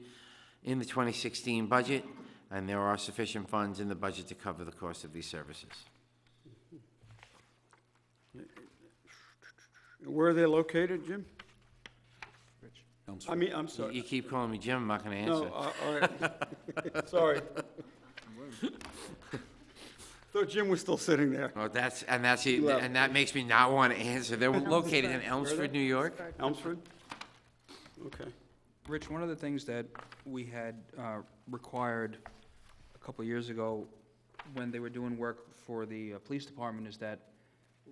in the 2016 budget, and there are sufficient funds in the budget to cover the cost of these services. Where are they located, Jim? I mean, I'm sorry. You keep calling me Jim, I'm not going to answer. No, all right. Sorry. Thought Jim was still sitting there. Oh, and that makes me not want to answer. They're located in Elmsford, New York. Elmsford? Okay. Rich, one of the things that we had required a couple of years ago when they were doing work for the police department is that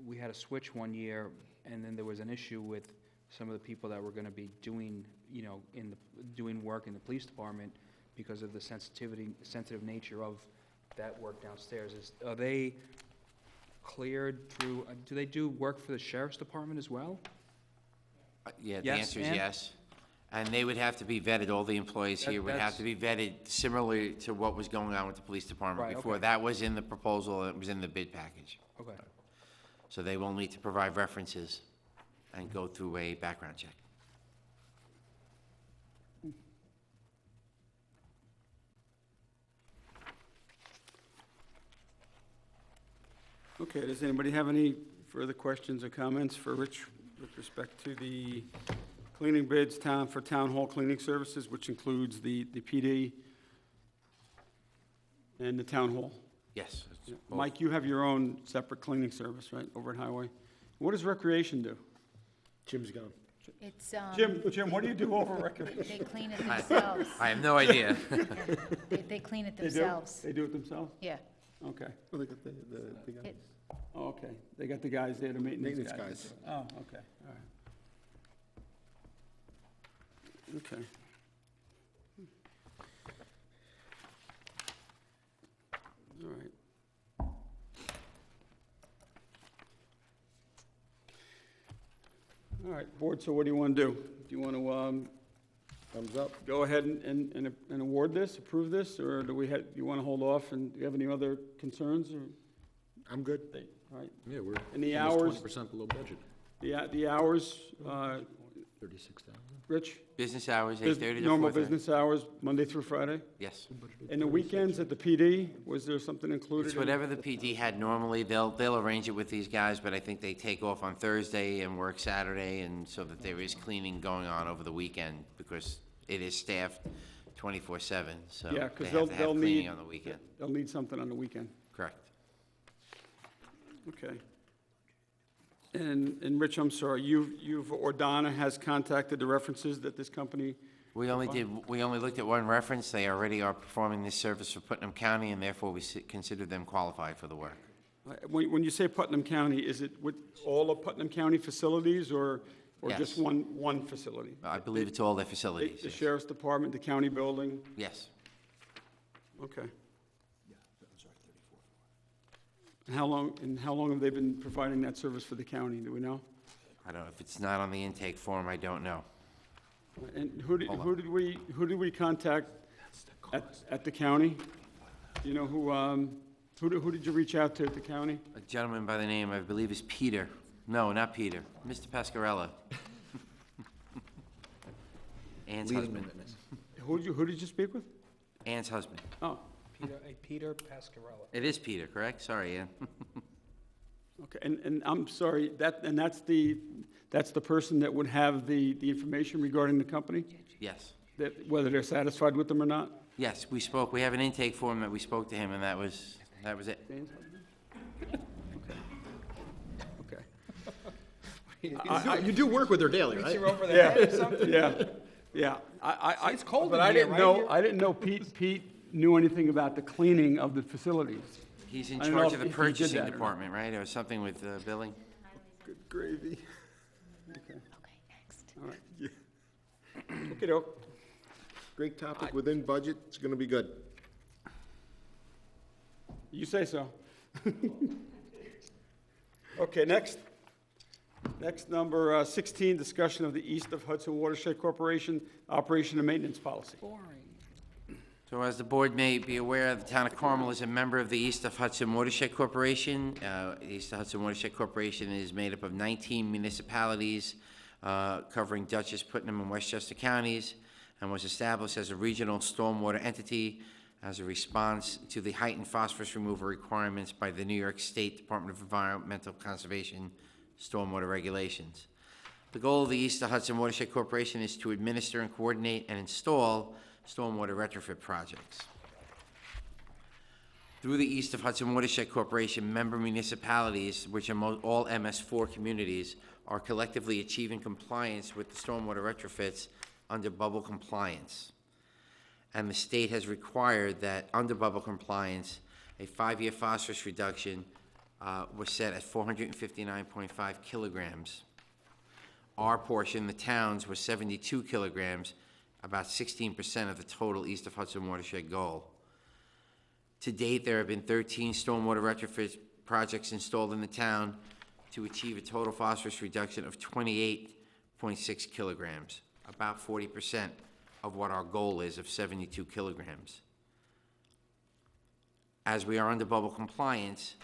we had a switch one year, and then there was an issue with some of the people that were going to be doing, doing work in the police department because of the sensitive nature of that work downstairs. Are they cleared through, do they do work for the sheriff's department as well? Yeah, the Yes, answer is and? yes. And they would have to be vetted, all the employees here would have to be vetted similarly to what was going on with the police department Right, before. okay. That was in the proposal, it was in the bid package. Okay. So they will need to provide references and go through a background check. Okay, does anybody have any further questions or comments for Rich with respect to the cleaning bids for town hall cleaning services, which includes the PD and the town hall? Yes. it's both. Mike, you have your own separate cleaning service, right, over at Highway? What does Recreation do? Jim's gone. It's, Jim, what do you do over at Recreation? they clean it themselves. I have no idea. They clean it They do? themselves. They do it themselves? Yeah. Okay. Well, they got the guy. It- Oh, okay. They got the guys there, the maintenance guys. Maintenance guys. Oh, okay, all right. Okay. All right. All right, board, so what do you want to do? Do you want to Thumbs up. go ahead and award this, approve this, or do you want to hold off, and do you have any other concerns, or? I'm good. All right. Yeah, we're And the almost hours? 20% below budget. The hours, 36,000. Rich? Business hours, Bus- 8:30 to 4:30. Normal business hours, Monday through Friday? Yes. And the weekends at the PD, was there something included? It's in- whatever the PD had normally. They'll arrange it with these guys, but I think they take off on Thursday and work Saturday, and so that there is cleaning going on over the weekend, because it is staffed 24/7, so Yeah, they because have to have they'll cleaning need, on the weekend. they'll need something on the weekend. Correct. Okay. And Rich, I'm sorry, or Donna has contacted the references that this company, We only looked at one reference. They already are performing this service for Putnam County, and therefore we consider them qualified for the work. when you say Putnam County, is it with all of Putnam County facilities, or just Yes. one facility? I believe it's all their The facilities. the yes. sheriff's department, the county building? Yes. Okay. And how long have they been providing that service for the county, do we know? I don't know. If it's not on the intake form, I don't know. And who did we contact at the county? Do you know who did you reach out to at the county? A gentleman by the name, I believe, is Peter. No, not Peter. Mr. Pascarella. Ann's husband. Who did you speak with? Ann's husband. Oh, Peter Pascarella. It is Peter, correct? Sorry, Ann. okay, and I'm sorry, that's the person that would have the information regarding the company? Yes. That, whether they're satisfied with them or not? Yes, we spoke. We have an intake form that we spoke to him, and that was it. Jane's husband? Okay. You do work with her daily, right? You're over the head or something? Yeah. It's cold But in I here, didn't right? know, I didn't know Pete knew anything about the cleaning of the facilities. He's in I don't know charge if of the he did purchasing that or not. department, right? Or something with billing? Good gravy. Okay, next. All right. Okey-doke. Great topic within budget, it's gonna be good. You say so. Okay, next, number 16, discussion of the East of Hudson Watershed Corporation Operation and Maintenance Policy. So as the board may be aware, the town of Carmel is a member of the East of Hudson Watershed Corporation. East of Hudson Watershed Corporation is made up of 19 municipalities covering Dutchess, Putnam, and Westchester counties, and was established as a regional stormwater entity as a response to the heightened phosphorus removal requirements by the New York State Department of Environmental Conservation stormwater regulations. The goal of the East of Hudson Watershed Corporation is to administer and coordinate and install stormwater retrofit projects. Through the East of Hudson Watershed Corporation, member municipalities, which are all MS4 communities, are collectively achieving compliance with the stormwater retrofits under bubble compliance. And the state has required that under bubble compliance, a 5-year phosphorus reduction was set at 459.5 kilograms. Our portion, the towns, was 72 kilograms, about 16% of the total East of Hudson watershed goal. To date, there have been 13 stormwater retrofit projects installed in the town to achieve a total phosphorus reduction of 28.6 kilograms, about 40% of what our goal is of 72 kilograms. As we are under bubble compliance,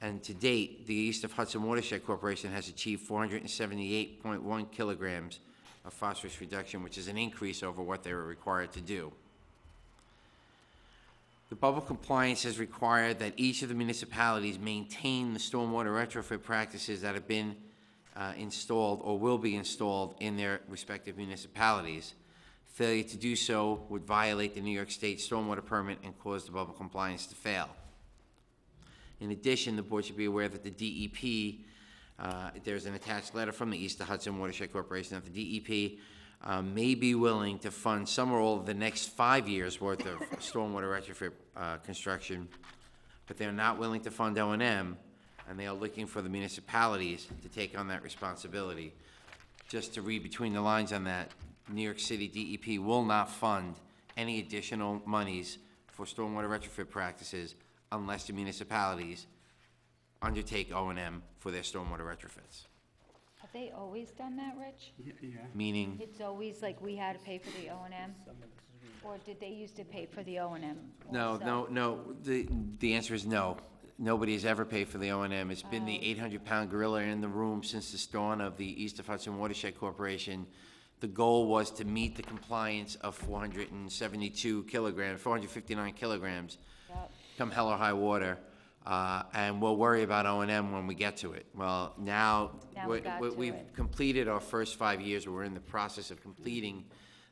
and to date, the East of Hudson Watershed Corporation has achieved 478.1 kilograms of phosphorus reduction, which is an increase over what they were required to do. The bubble compliance has required that each of the municipalities maintain the stormwater retrofit practices that have been installed or will be installed in their respective municipalities. Failure to do so would violate the New York State stormwater permit and cause the bubble compliance to fail. In addition, the board should be aware that the DEP, there's an attached letter from the East of Hudson Watershed Corporation that the DEP may be willing to fund some or all of the next 5 years' worth of stormwater retrofit construction, but they're not willing to fund O&M, and they are looking for the municipalities to take on that responsibility. Just to read between the lines on that, New York City DEP will not fund any additional monies for stormwater retrofit practices unless the municipalities undertake O&M for their stormwater retrofits. Have they always done that, Rich? Meaning, It's always like we had to pay for the O&M? Or did they used to pay for the O&M? no, also? the answer is no. Nobody has ever paid for the O and M. It's been the 800-pound gorilla in the room since the dawn of the East of Hudson Watershed Corporation. The goal was to meet the compliance of 472 kilograms, 459 kilograms, come hell or high water, and we'll worry about O and M when we get to it. Well, now we've completed our first 5 years. We're in the process of completing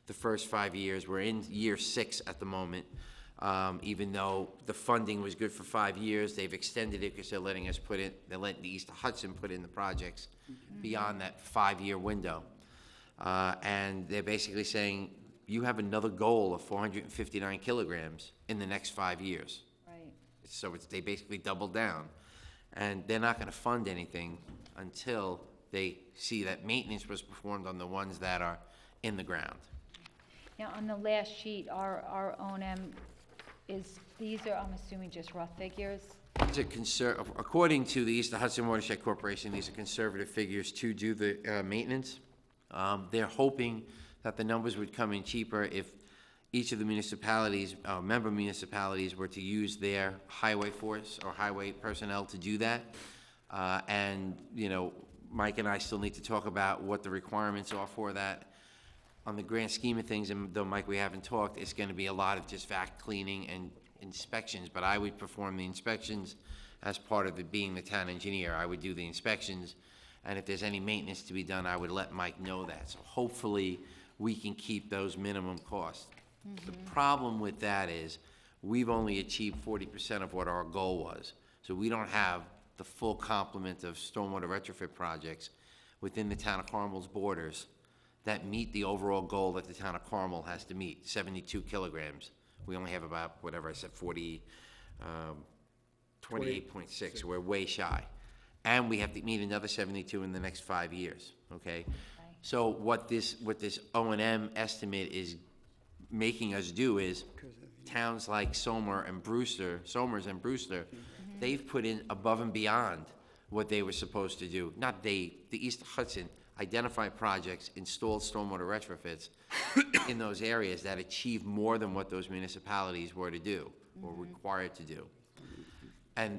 the first 5 years. We're in year 6 at the moment. Even though the funding was good for 5 years, they've extended it because they're letting us they're letting the East of Hudson put in the projects beyond that 5-year window. And they're basically saying, you have another goal of 459 kilograms in the next 5 years. Right. So they basically doubled down. And they're not gonna fund anything until they see that maintenance was performed on the ones that are in the ground. Now, on the last sheet, our O&M these are, I'm assuming, just rough figures? These are according to the East of Hudson Watershed Corporation, these are conservative figures to do the maintenance. They're hoping that the numbers would come in cheaper if each of the municipalities, member municipalities, were to use their highway force or highway personnel to do that. And, you know, Mike and I still need to talk about what the requirements are for that. On the grand scheme of things, and though, Mike, we haven't talked, it's gonna be a lot of just vac cleaning and inspections, but I would perform the inspections as part of it being the town engineer. I would do the inspections, and if there's any maintenance to be done, I would let Mike know that. So hopefully, we can keep those minimum costs. The problem with that is, we've only achieved 40% of what our goal was. So we don't have the full complement of stormwater retrofit projects within the town of Carmel's borders that meet the overall goal that the town of Carmel has to meet, 72 kilograms. We only have about, whatever I said, 28.6, we're way shy. And we have to meet another 72 in the next 5 years, okay? So what this O&M estimate is making us do is, towns like Somers and Brewster, they've put in above and beyond what they were supposed to do. Not they, the East of Hudson, identified projects, installed stormwater retrofits in those areas that achieve more than what those municipalities were to do, or required to do. And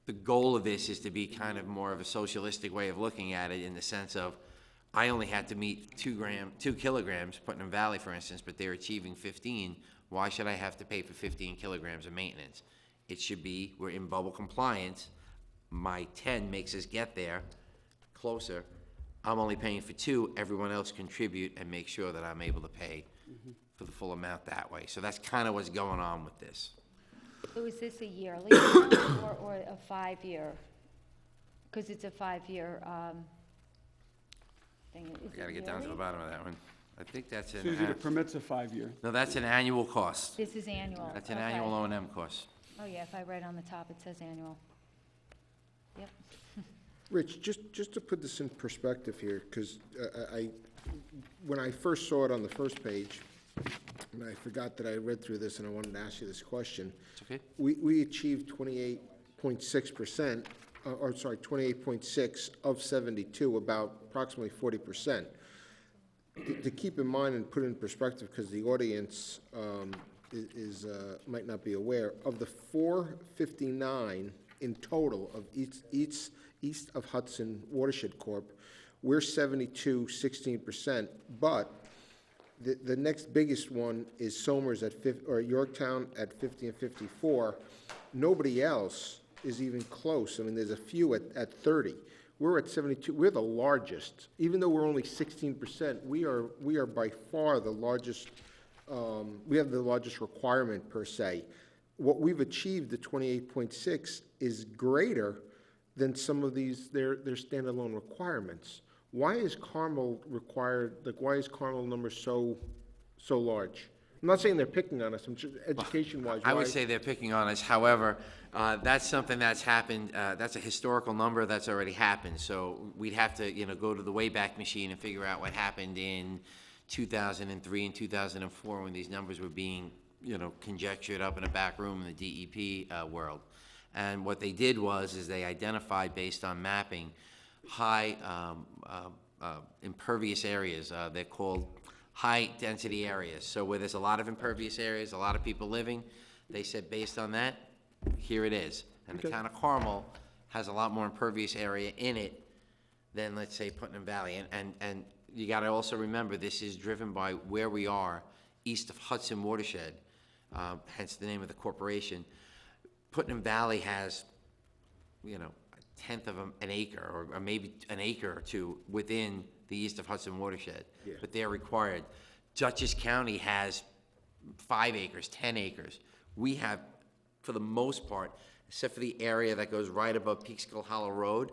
the goal of this is to be kind of more of a socialistic way of looking at it, in the sense of, I only had to meet 2 kilograms, Putnam Valley, for instance, but they're achieving 15. Why should I have to pay for 15 kilograms of maintenance? It should be, we're in bubble compliance, my 10 makes us get there closer. I'm only paying for 2, everyone else contribute and make sure that I'm able to pay for the full amount that way. So that's kind of what's going on with this. So is this a yearly amount or a 5-year? Because it's a 5-year thing. Is I gotta it get down to the yearly? bottom of that one. I think that's Susie, the permit's a 5-year. no, that's an annual cost. This is annual. That's an okay. annual O&M cost. Oh, yeah, if I read on the top, it says annual. Yep. Rich, just to put this in perspective here, because when I first saw it on the first page, and I forgot that I read through this and I wanted to ask you this question. It's okay? We achieved 28.6%, or sorry, 28.6 of 72, about approximately 40%. To keep in mind and put in perspective, because the audience might not be aware, of the 459 in total of East of Hudson Watershed Corp., we're 72, 16%, but the next biggest one is Somers at Yorktown at 50 and 54. Nobody else is even close. I mean, there's a few at 30. We're at 72. We're the largest. Even though we're only 16%, we are by far the largest. We have the largest requirement per se. What we've achieved, the 28.6, is greater than some of these their standalone requirements. Why is Carmel required? Like, why is Carmel number so large? I'm not saying they're picking on us. I'm just education-wise. I would say they're picking on us. However, that's something that's happened. That's a historical number that's already happened. So we'd have to, go to the Wayback Machine and figure out what happened in 2003 and 2004 when these numbers were being, conjectured up in a back room in the DEP world. And what they did is they identified, based on mapping, high impervious areas. They're called high-density areas. So where there's a lot of impervious areas, a lot of people living, they said, based on that, here it is. And the town of Carmel has a lot more impervious area in it than, let's say, Putnam Valley. And you gotta also remember, this is driven by where we are, east of Hudson Watershed, hence the name of the corporation. Putnam Valley has, a tenth of an acre, or maybe an acre or two within the east of Hudson Watershed. Yeah. But they're required. Dutchess County has 5 acres, 10 acres. We have, for the most part, except for the area that goes right above Peekskill Hollow Road,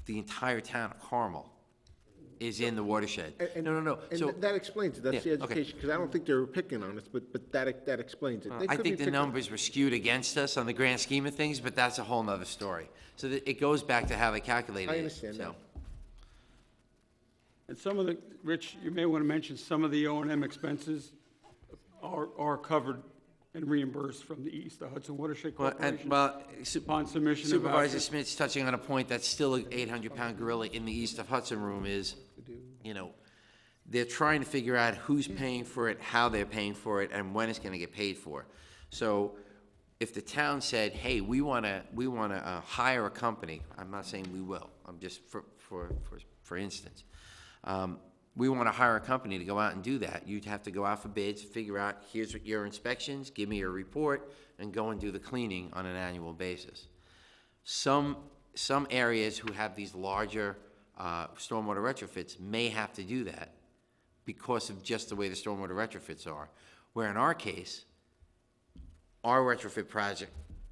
the entire town of Carmel is in the watershed. No. So And that explains it, that's the Yeah, okay. education, because I don't think they were picking on us, but that explains it. They I could be think the picking- numbers were skewed against us on the grand scheme of things, but that's a whole nother story. So it goes back to how they calculated it. I understand so. that. And some of the, Rich, you may want to mention, some of the O and M expenses are covered and reimbursed from the East, the Hudson Watershed Corporation. Upon submission of Supervisor vouchers. Smith's touching on a point that's still an 800-pound gorilla in the east of Hudson room is, they're trying to figure out who's paying for it, how they're paying for it, and when it's gonna get paid for. So if the town said, hey, we wanna hire a company, I'm not saying we will, I'm just for instance, we want to hire a company to go out and do that. You'd have to go out for bids, figure out, here's your inspections, give me your report, and go and do the cleaning on an annual basis. Some areas who have these larger stormwater retrofits may have to do that because of just the way the stormwater retrofits are. Where in our case, our retrofit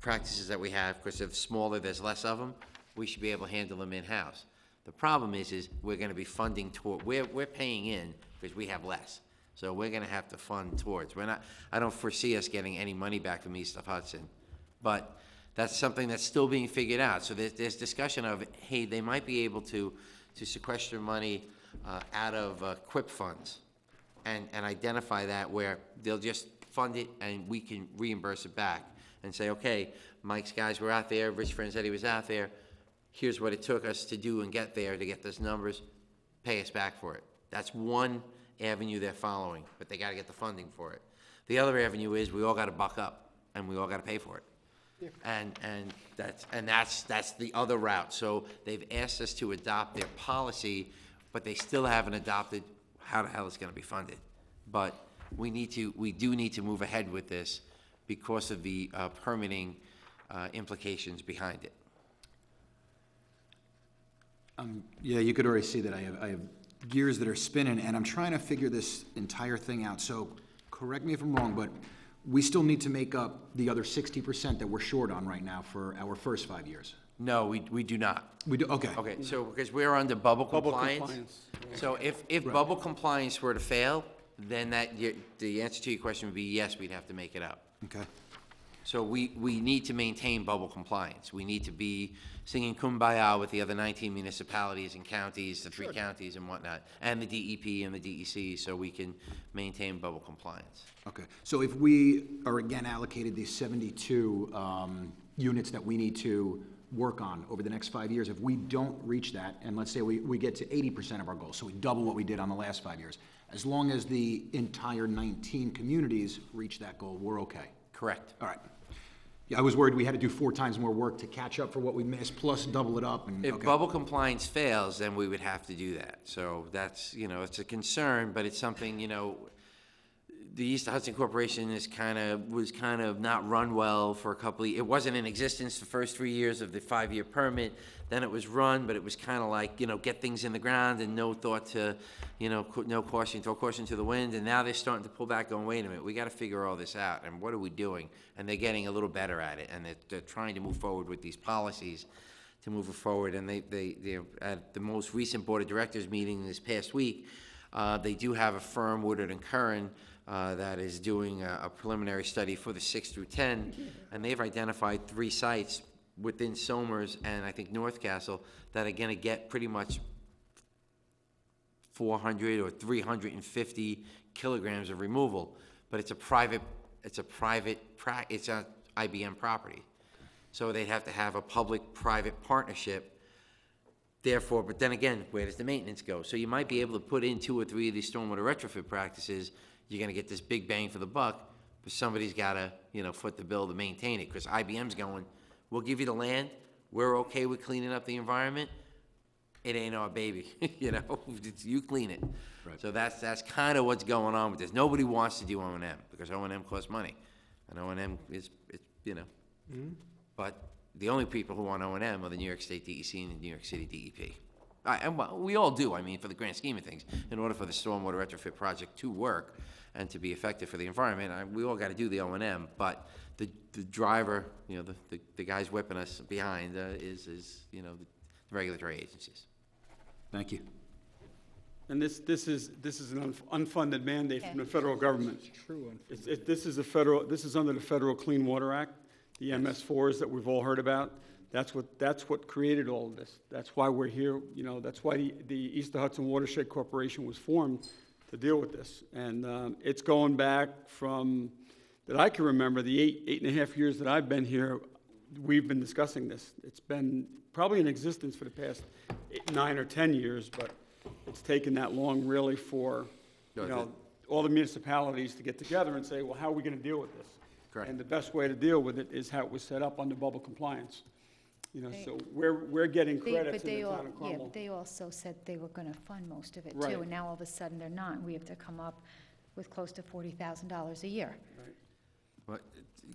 practices that we have, because they're smaller, there's less of them, we should be able to handle them in-house. The problem is we're gonna be funding toward, we're paying in because we have less. So we're gonna have to fund towards. I don't foresee us getting any money back from east of Hudson. But that's something that's still being figured out. So there's discussion of, hey, they might be able to sequester money out of QIP funds and identify that where they'll just fund it and we can reimburse it back and say, okay, Mike's guys were out there, Rich Franzetti was out there, here's what it took us to do and get there to get those numbers, pay us back for it. That's one avenue they're following, but they gotta get the funding for it. The other avenue is we all gotta buck up and we all gotta pay for it. Yeah. And that's the other route. So they've asked us to adopt their policy, but they still haven't adopted how the hell it's gonna be funded. But we do need to move ahead with this because of the permitting implications behind it. Yeah, you could already see that I have gears that are spinning, and I'm trying to figure this entire thing out. So, correct me if I'm wrong, but we still need to make up the other 60% that we're short on right now for our first 5 years. No, we do not. We do, okay. Okay, so because we're under bubble Bubble compliance. compliance. So if bubble compliance were to fail, then the answer to your question would be yes, we'd have to make it up. Okay. So we need to maintain bubble compliance. We need to be singing Kumbaya with the other 19 municipalities and counties, the 3 counties and whatnot, and the DEP and the DEC, so we can maintain bubble compliance. Okay, so if we are again allocated these 72 units that we need to work on over the next 5 years, if we don't reach that, and let's say we get to 80% of our goal, so we double what we did on the last 5 years, as long as the entire 19 communities reach that goal, we're okay? Correct. All right. Yeah, I was worried we had to do 4 times more work to catch up for what we missed, plus double it up, and, If okay. bubble compliance fails, then we would have to do that. So that's, it's a concern, but it's something, the East Hudson Corporation was kind of not run well for a couple of, it wasn't in existence the first 3 years of the 5-year permit. Then it was run, but it was kind of like, get things in the ground and no thought to, no caution, throw caution to the wind. And now they're starting to pull back going, wait a minute, we got to figure all this out. And what are we doing? And they're getting a little better at it. And they're trying to move forward with these policies to move it forward. And they at the most recent Board of Directors meeting this past week, they do have a firm, Woodard and Curran, that is doing a preliminary study for the 6 through 10, and they've identified 3 sites within Somers and I think North Castle that are gonna get pretty much 400 or 350 kilograms of removal, but it's an IBM property. So they'd have to have a public-private partnership. Therefore, but then again, where does the maintenance go? So you might be able to put in 2 or 3 of these stormwater retrofit practices. You're gonna get this big bang for the buck, but somebody's gotta, foot the bill to maintain it, because IBM's going, We'll give you the land, we're okay with cleaning up the environment, it ain't our baby, you know, you clean it. Right. So that's kind of what's going on with this. Nobody wants to do O&M, because O&M costs money, and O&M is, you know. But the only people who want O&M are the New York State DEC and the New York City DEP. And well, we all do, I mean, for the grand scheme of things, in order for the stormwater retrofit project to work and to be effective for the environment, we all gotta do the O&M, but the driver, you know, the guys whipping us behind, is, you know, the regulatory agencies. Thank you. And this is an unfunded mandate from the federal government. True. This is under the Federal Clean Water Act, the MS4s that we've all heard about. That's what created all of this. That's why we're here, you know, that's why the East Hudson Watershed Corporation was formed to deal with this. And it's going back from, that I can remember, the eight and a half years that I've been here, we've been discussing this. It's been probably in existence for the past 9 or 10 years, but it's taken that long really for, you know, all the municipalities to get together and say, well, how are we gonna deal with this? Correct. And the best way to deal with it is how it was set up under bubble compliance. You know, so we're getting credits in the town of Carmel. But they also said they were gonna fund most of it Right. too, and now all of a sudden they're not, and we have to come up with close to $40,000 a year. But,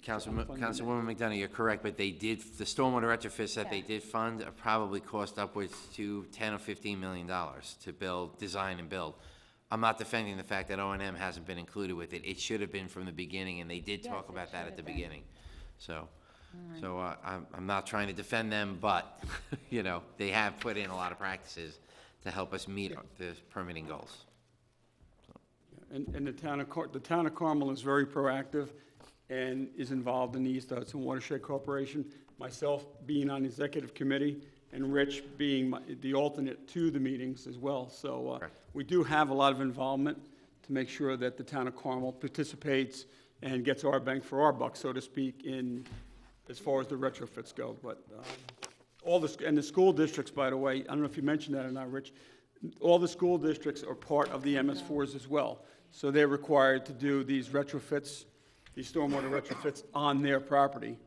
Councilwoman McDonough, you're correct, but they did, the stormwater retrofits that they did fund probably cost upwards to $10 or $15 million to build, design and build. I'm not defending the fact that O&M hasn't been included with it. It should have been from the beginning, and they did talk Yes, it about that should at the have been. beginning. So, I'm not trying to defend them, but, you know, they have put in a lot of practices to help us meet the permitting goals. And the town of Carmel is very proactive and is involved in the East Hudson Watershed Corporation, myself being on the executive committee, and Rich being the alternate to the meetings as well. So we do have a lot of involvement to make sure that the town of Carmel participates and gets our bang for our buck, so to speak, in, as far as the retrofits go. But and the school districts, by the way, I don't know if you mentioned that or not, Rich, all the school districts are part of the MS4s as well. So they're required to do these retrofits, these stormwater retrofits on their property.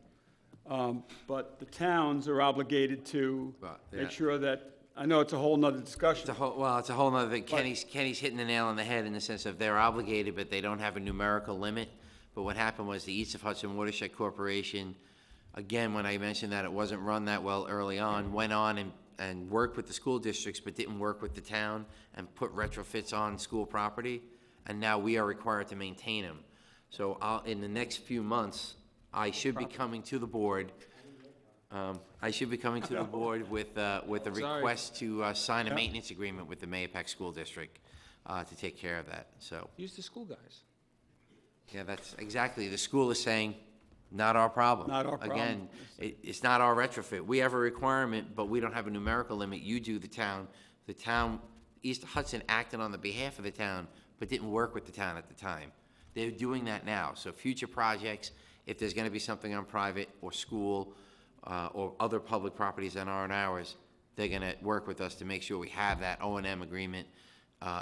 But the towns are obligated to make sure that, I know it's a whole nother discussion. It's a whole nother thing. Kenny's hitting the nail on the head in the sense of they're obligated, but they don't have a numerical limit. But what happened was the East of Hudson Watershed Corporation, again, when I mentioned that it wasn't run that well early on, went on and worked with the school districts, but didn't work with the town and put retrofits on school property. And now we are required to maintain them. So in the next few months, I should be coming to the board. With a request to sign a maintenance agreement with the Mayapack School District to take care of that, so. Use the school guys. Yeah, that's exactly, the school is saying, not our problem. Not our problem. Again, it's not our retrofit. We have a requirement, but we don't have a numerical limit. You do, the town. The town, East Hudson acted on the behalf of the town, but didn't work with the town at the time. They're doing that now, so future projects, if there's gonna be something on private or school, or other public properties that aren't ours, they're gonna work with us to make sure we have that O&M agreement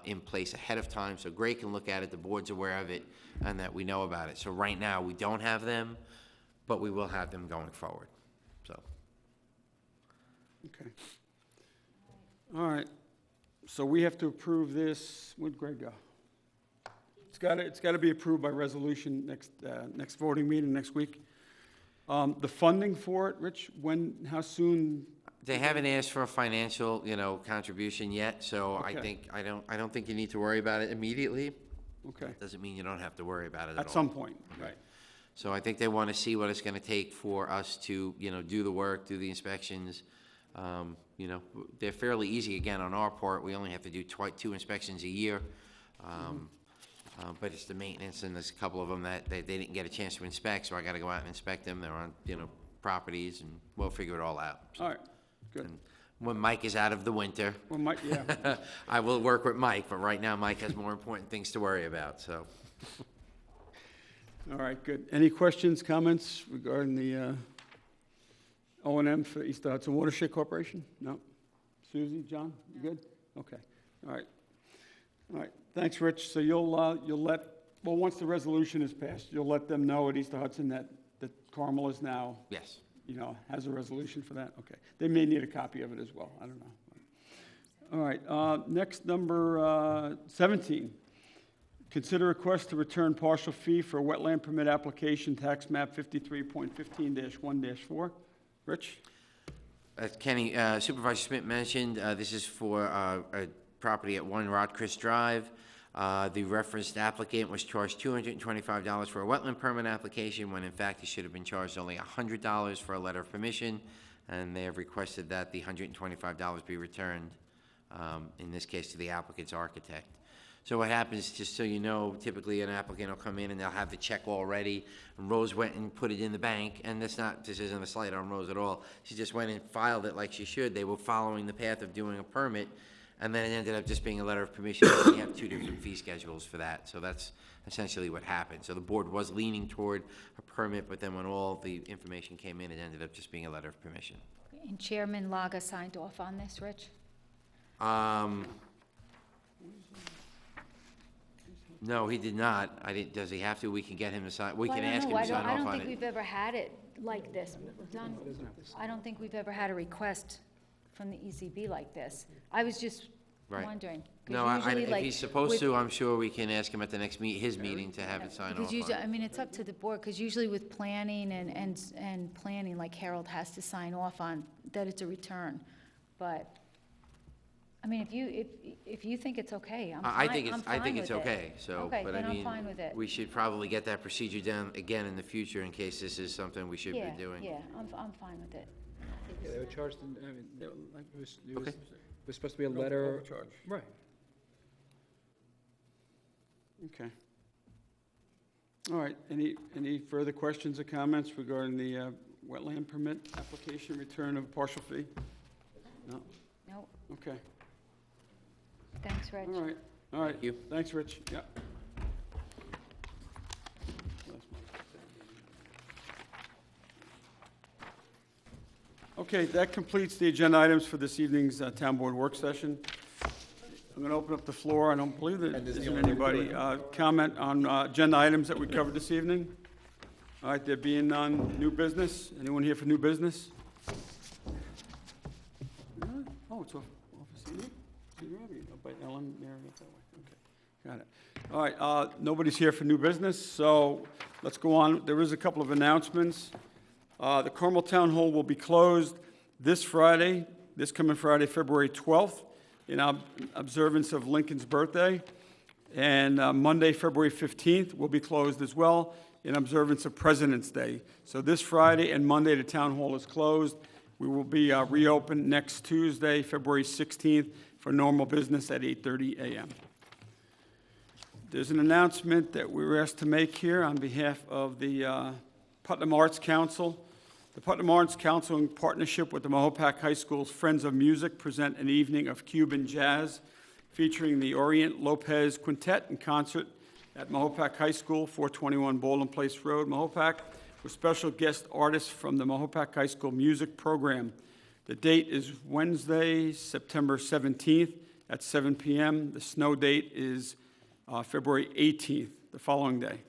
in place ahead of time, so Greg can look at it, the board's aware of it, and that we know about it. So right now, we don't have them, but we will have them going forward, so. Okay. All right. So we have to approve this, where'd Greg go? It's gotta be approved by resolution next voting meeting next week. The funding for it, Rich, how soon? They haven't asked for a financial, contribution yet, so Okay. I don't think you need to worry about it immediately. Okay, Doesn't mean you don't have to worry about it at all. at some point, right. So I think they want to see what it's going to take for us to, do the work, do the inspections. They're fairly easy, again, on our part. We only have to do 2 inspections a year. But it's the maintenance, and there's a couple of them that they didn't get a chance to inspect, so I got to go out and inspect them. They're on, properties, and we'll figure it all out. All right, good. And when Mike is out of the winter, Well, yeah, I will work with Mike, but right now Mike has more important things to worry about, so. all right, good. Any questions, comments regarding the O&M for East Hudson Watershed Corporation? No? Susie, John, you good? Okay, all right. All right, thanks, Rich. So you'll once the resolution is passed, you'll let them know at East Hudson that Carmel is now Yes. has a resolution for that? Okay. They may need a copy of it as well, I don't know. All right, next, number 17. Consider request to return partial fee for wetland permit application, tax map 53.15-1-4. Rich? As Kenny, Supervisor Smith mentioned, this is for a property at 1 Rodcrest Drive. The referenced applicant was charged $225 for a wetland permit application, when in fact he should have been charged only $100 for a letter of permission, and they have requested that the $125 be returned, in this case to the applicant's architect. So what happens, just so you know, typically an applicant will come in and they'll have the check all ready, and Rose went and put it in the bank, and this isn't a slight on Rose at all. She just went and filed it like she should. They were following the path of doing a permit, and then it ended up just being a letter of permission. We have 2 different fee schedules for that, so that's essentially what happened. So the board was leaning toward a permit, but then when all the information came in, it ended up just being a letter of permission. And Chairman Laga signed off on this, Rich? No, he did not. Does he have to? We can get him to sign, we Well, can I don't ask know. him to sign I off don't on think it. we've ever had it like this done. I don't think we've ever had a request from the ECB like this. I was just Right. wondering. 'cause No, usually, if like, he's supposed with- to, I'm sure we can ask him at the next his meeting to have it signed Because off usually, on. I mean, it's up to the board, because usually with planning and planning, like Harold has to sign off on that it's a return. But, I mean, if you think it's okay, I'm fine, I think I'm it's, I fine think it's with it. okay, so, Okay, but then I I'm mean, fine with it. we should probably get that procedure down again in the future in case this is something we should be doing. Yeah, I'm fine with it. Yeah, they were charged, it was Okay. supposed to be a letter. Overcharge. Right. Okay. All right, any further questions or comments regarding the wetland permit application, return of partial fee? No? No, Okay, thanks, Rich. all right, all right. Thank you. Thanks, Rich, yeah. Okay, that completes the agenda items for this evening's Town Board work session. I'm going to open up the floor. I don't believe there isn't anybody. Comment on agenda items that we covered this evening? All right, there being none, new business? Anyone here for new business? Oh, it's off Cedar? Cedar Avenue, up by Ellen, there, up that way. Okay, got it. All right, nobody's here for new business, so let's go on. There is a couple of announcements. The Carmel Town Hall will be closed this Friday, this coming Friday, February 12th, in observance of Lincoln's birthday. And Monday, February 15th, will be closed as well in observance of President's Day. So this Friday and Monday, the town hall is closed. We will be reopened next Tuesday, February 16th, for normal business at 8:30 a.m. There's an announcement that we were asked to make here on behalf of the Putnam Arts Council. The Putnam Arts Council, in partnership with the Mahopac High School's Friends of Music, present an evening of Cuban jazz featuring the Orient Lopez Quintet in concert at Mahopac High School, 421 Baldwin Place Road, Mahopac, with special guest artists from the Mahopac High School music program. The date is Wednesday, September 17th at 7 p.m. The snow date is February 18th, the following day.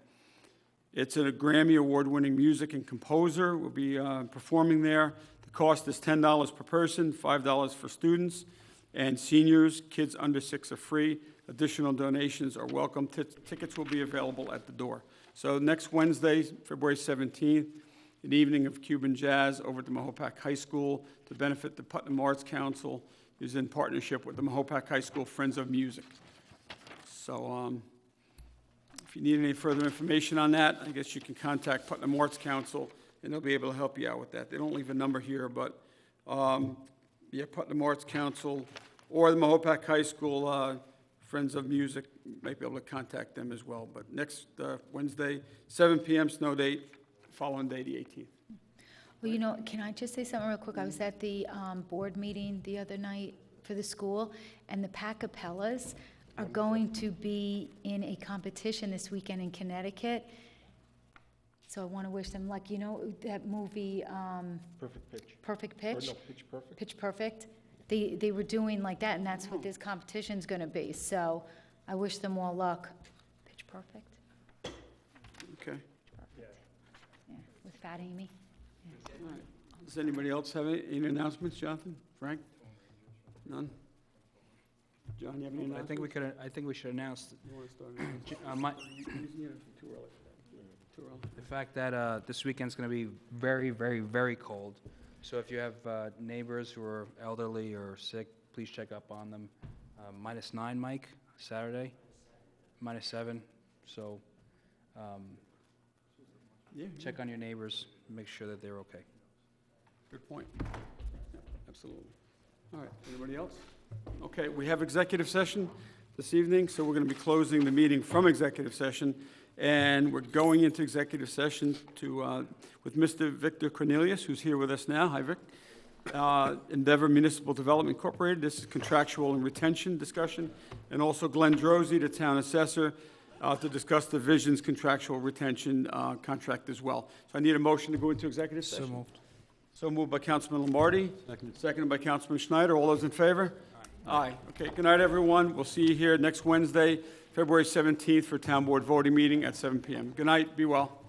It's a Grammy Award-winning music and composer will be performing there. The cost is $10 per person, $5 for students, and seniors, kids under 6 are free. Additional donations are welcome. Tickets will be available at the door. So next Wednesday, February 17th, an evening of Cuban jazz over at the Mahopac High School to benefit the Putnam Arts Council, is in partnership with the Mahopac High School Friends of Music. So, if you need any further information on that, I guess you can contact Putnam Arts Council, and they'll be able to help you out with that. They don't leave a number here, but, yeah, Putnam Arts Council or the Mahopac High School Friends of Music, might be able to contact them as well. But next Wednesday, 7 p.m. snow date, following day, the 18th. Well, you know, can I just say something real quick? I was at the board meeting the other night for the school, and the Pacapellas are going to be in a competition this weekend in Connecticut. So I want to wish them luck. You know that movie, Perfect pitch. Perfect Or Pitch? no, Pitch Perfect. Pitch Perfect? They were doing like that, and that's what this competition's going to be. So I wish them all luck. Pitch Perfect? Okay. Yeah, with Fat Amy. Does anybody else have any announcements, Jonathan? Frank? None? John, you have any I announcements? think we should announce You want to start? Too Too early. the fact that this weekend's going to be very, very, very cold. So if you have neighbors who are elderly or sick, please check up on them. -9, Mike, Saturday, -7. So Yeah, check on your neighbors, make sure that they're okay. good point. Yeah, absolutely. All right, anybody else? Okay, we have executive session this evening, so we're going to be closing the meeting from executive session, and we're going into executive session to, with Mr. Victor Cornelius, who's here with us now. Hi, Vic. Endeavor Municipal Development Incorporated, this is contractual and retention discussion, and also Glenn Drosy, the town assessor, to discuss the Vision's contractual retention contract as well. So I need a motion to go into executive session. So moved. So moved by Councilman Lombardi. Seconded by Councilman Schneider. All those in favor? Aye. Okay, good night, everyone. We'll see you here next Wednesday, February 17th, for Town Board voting meeting at 7 PM. Good night, be well.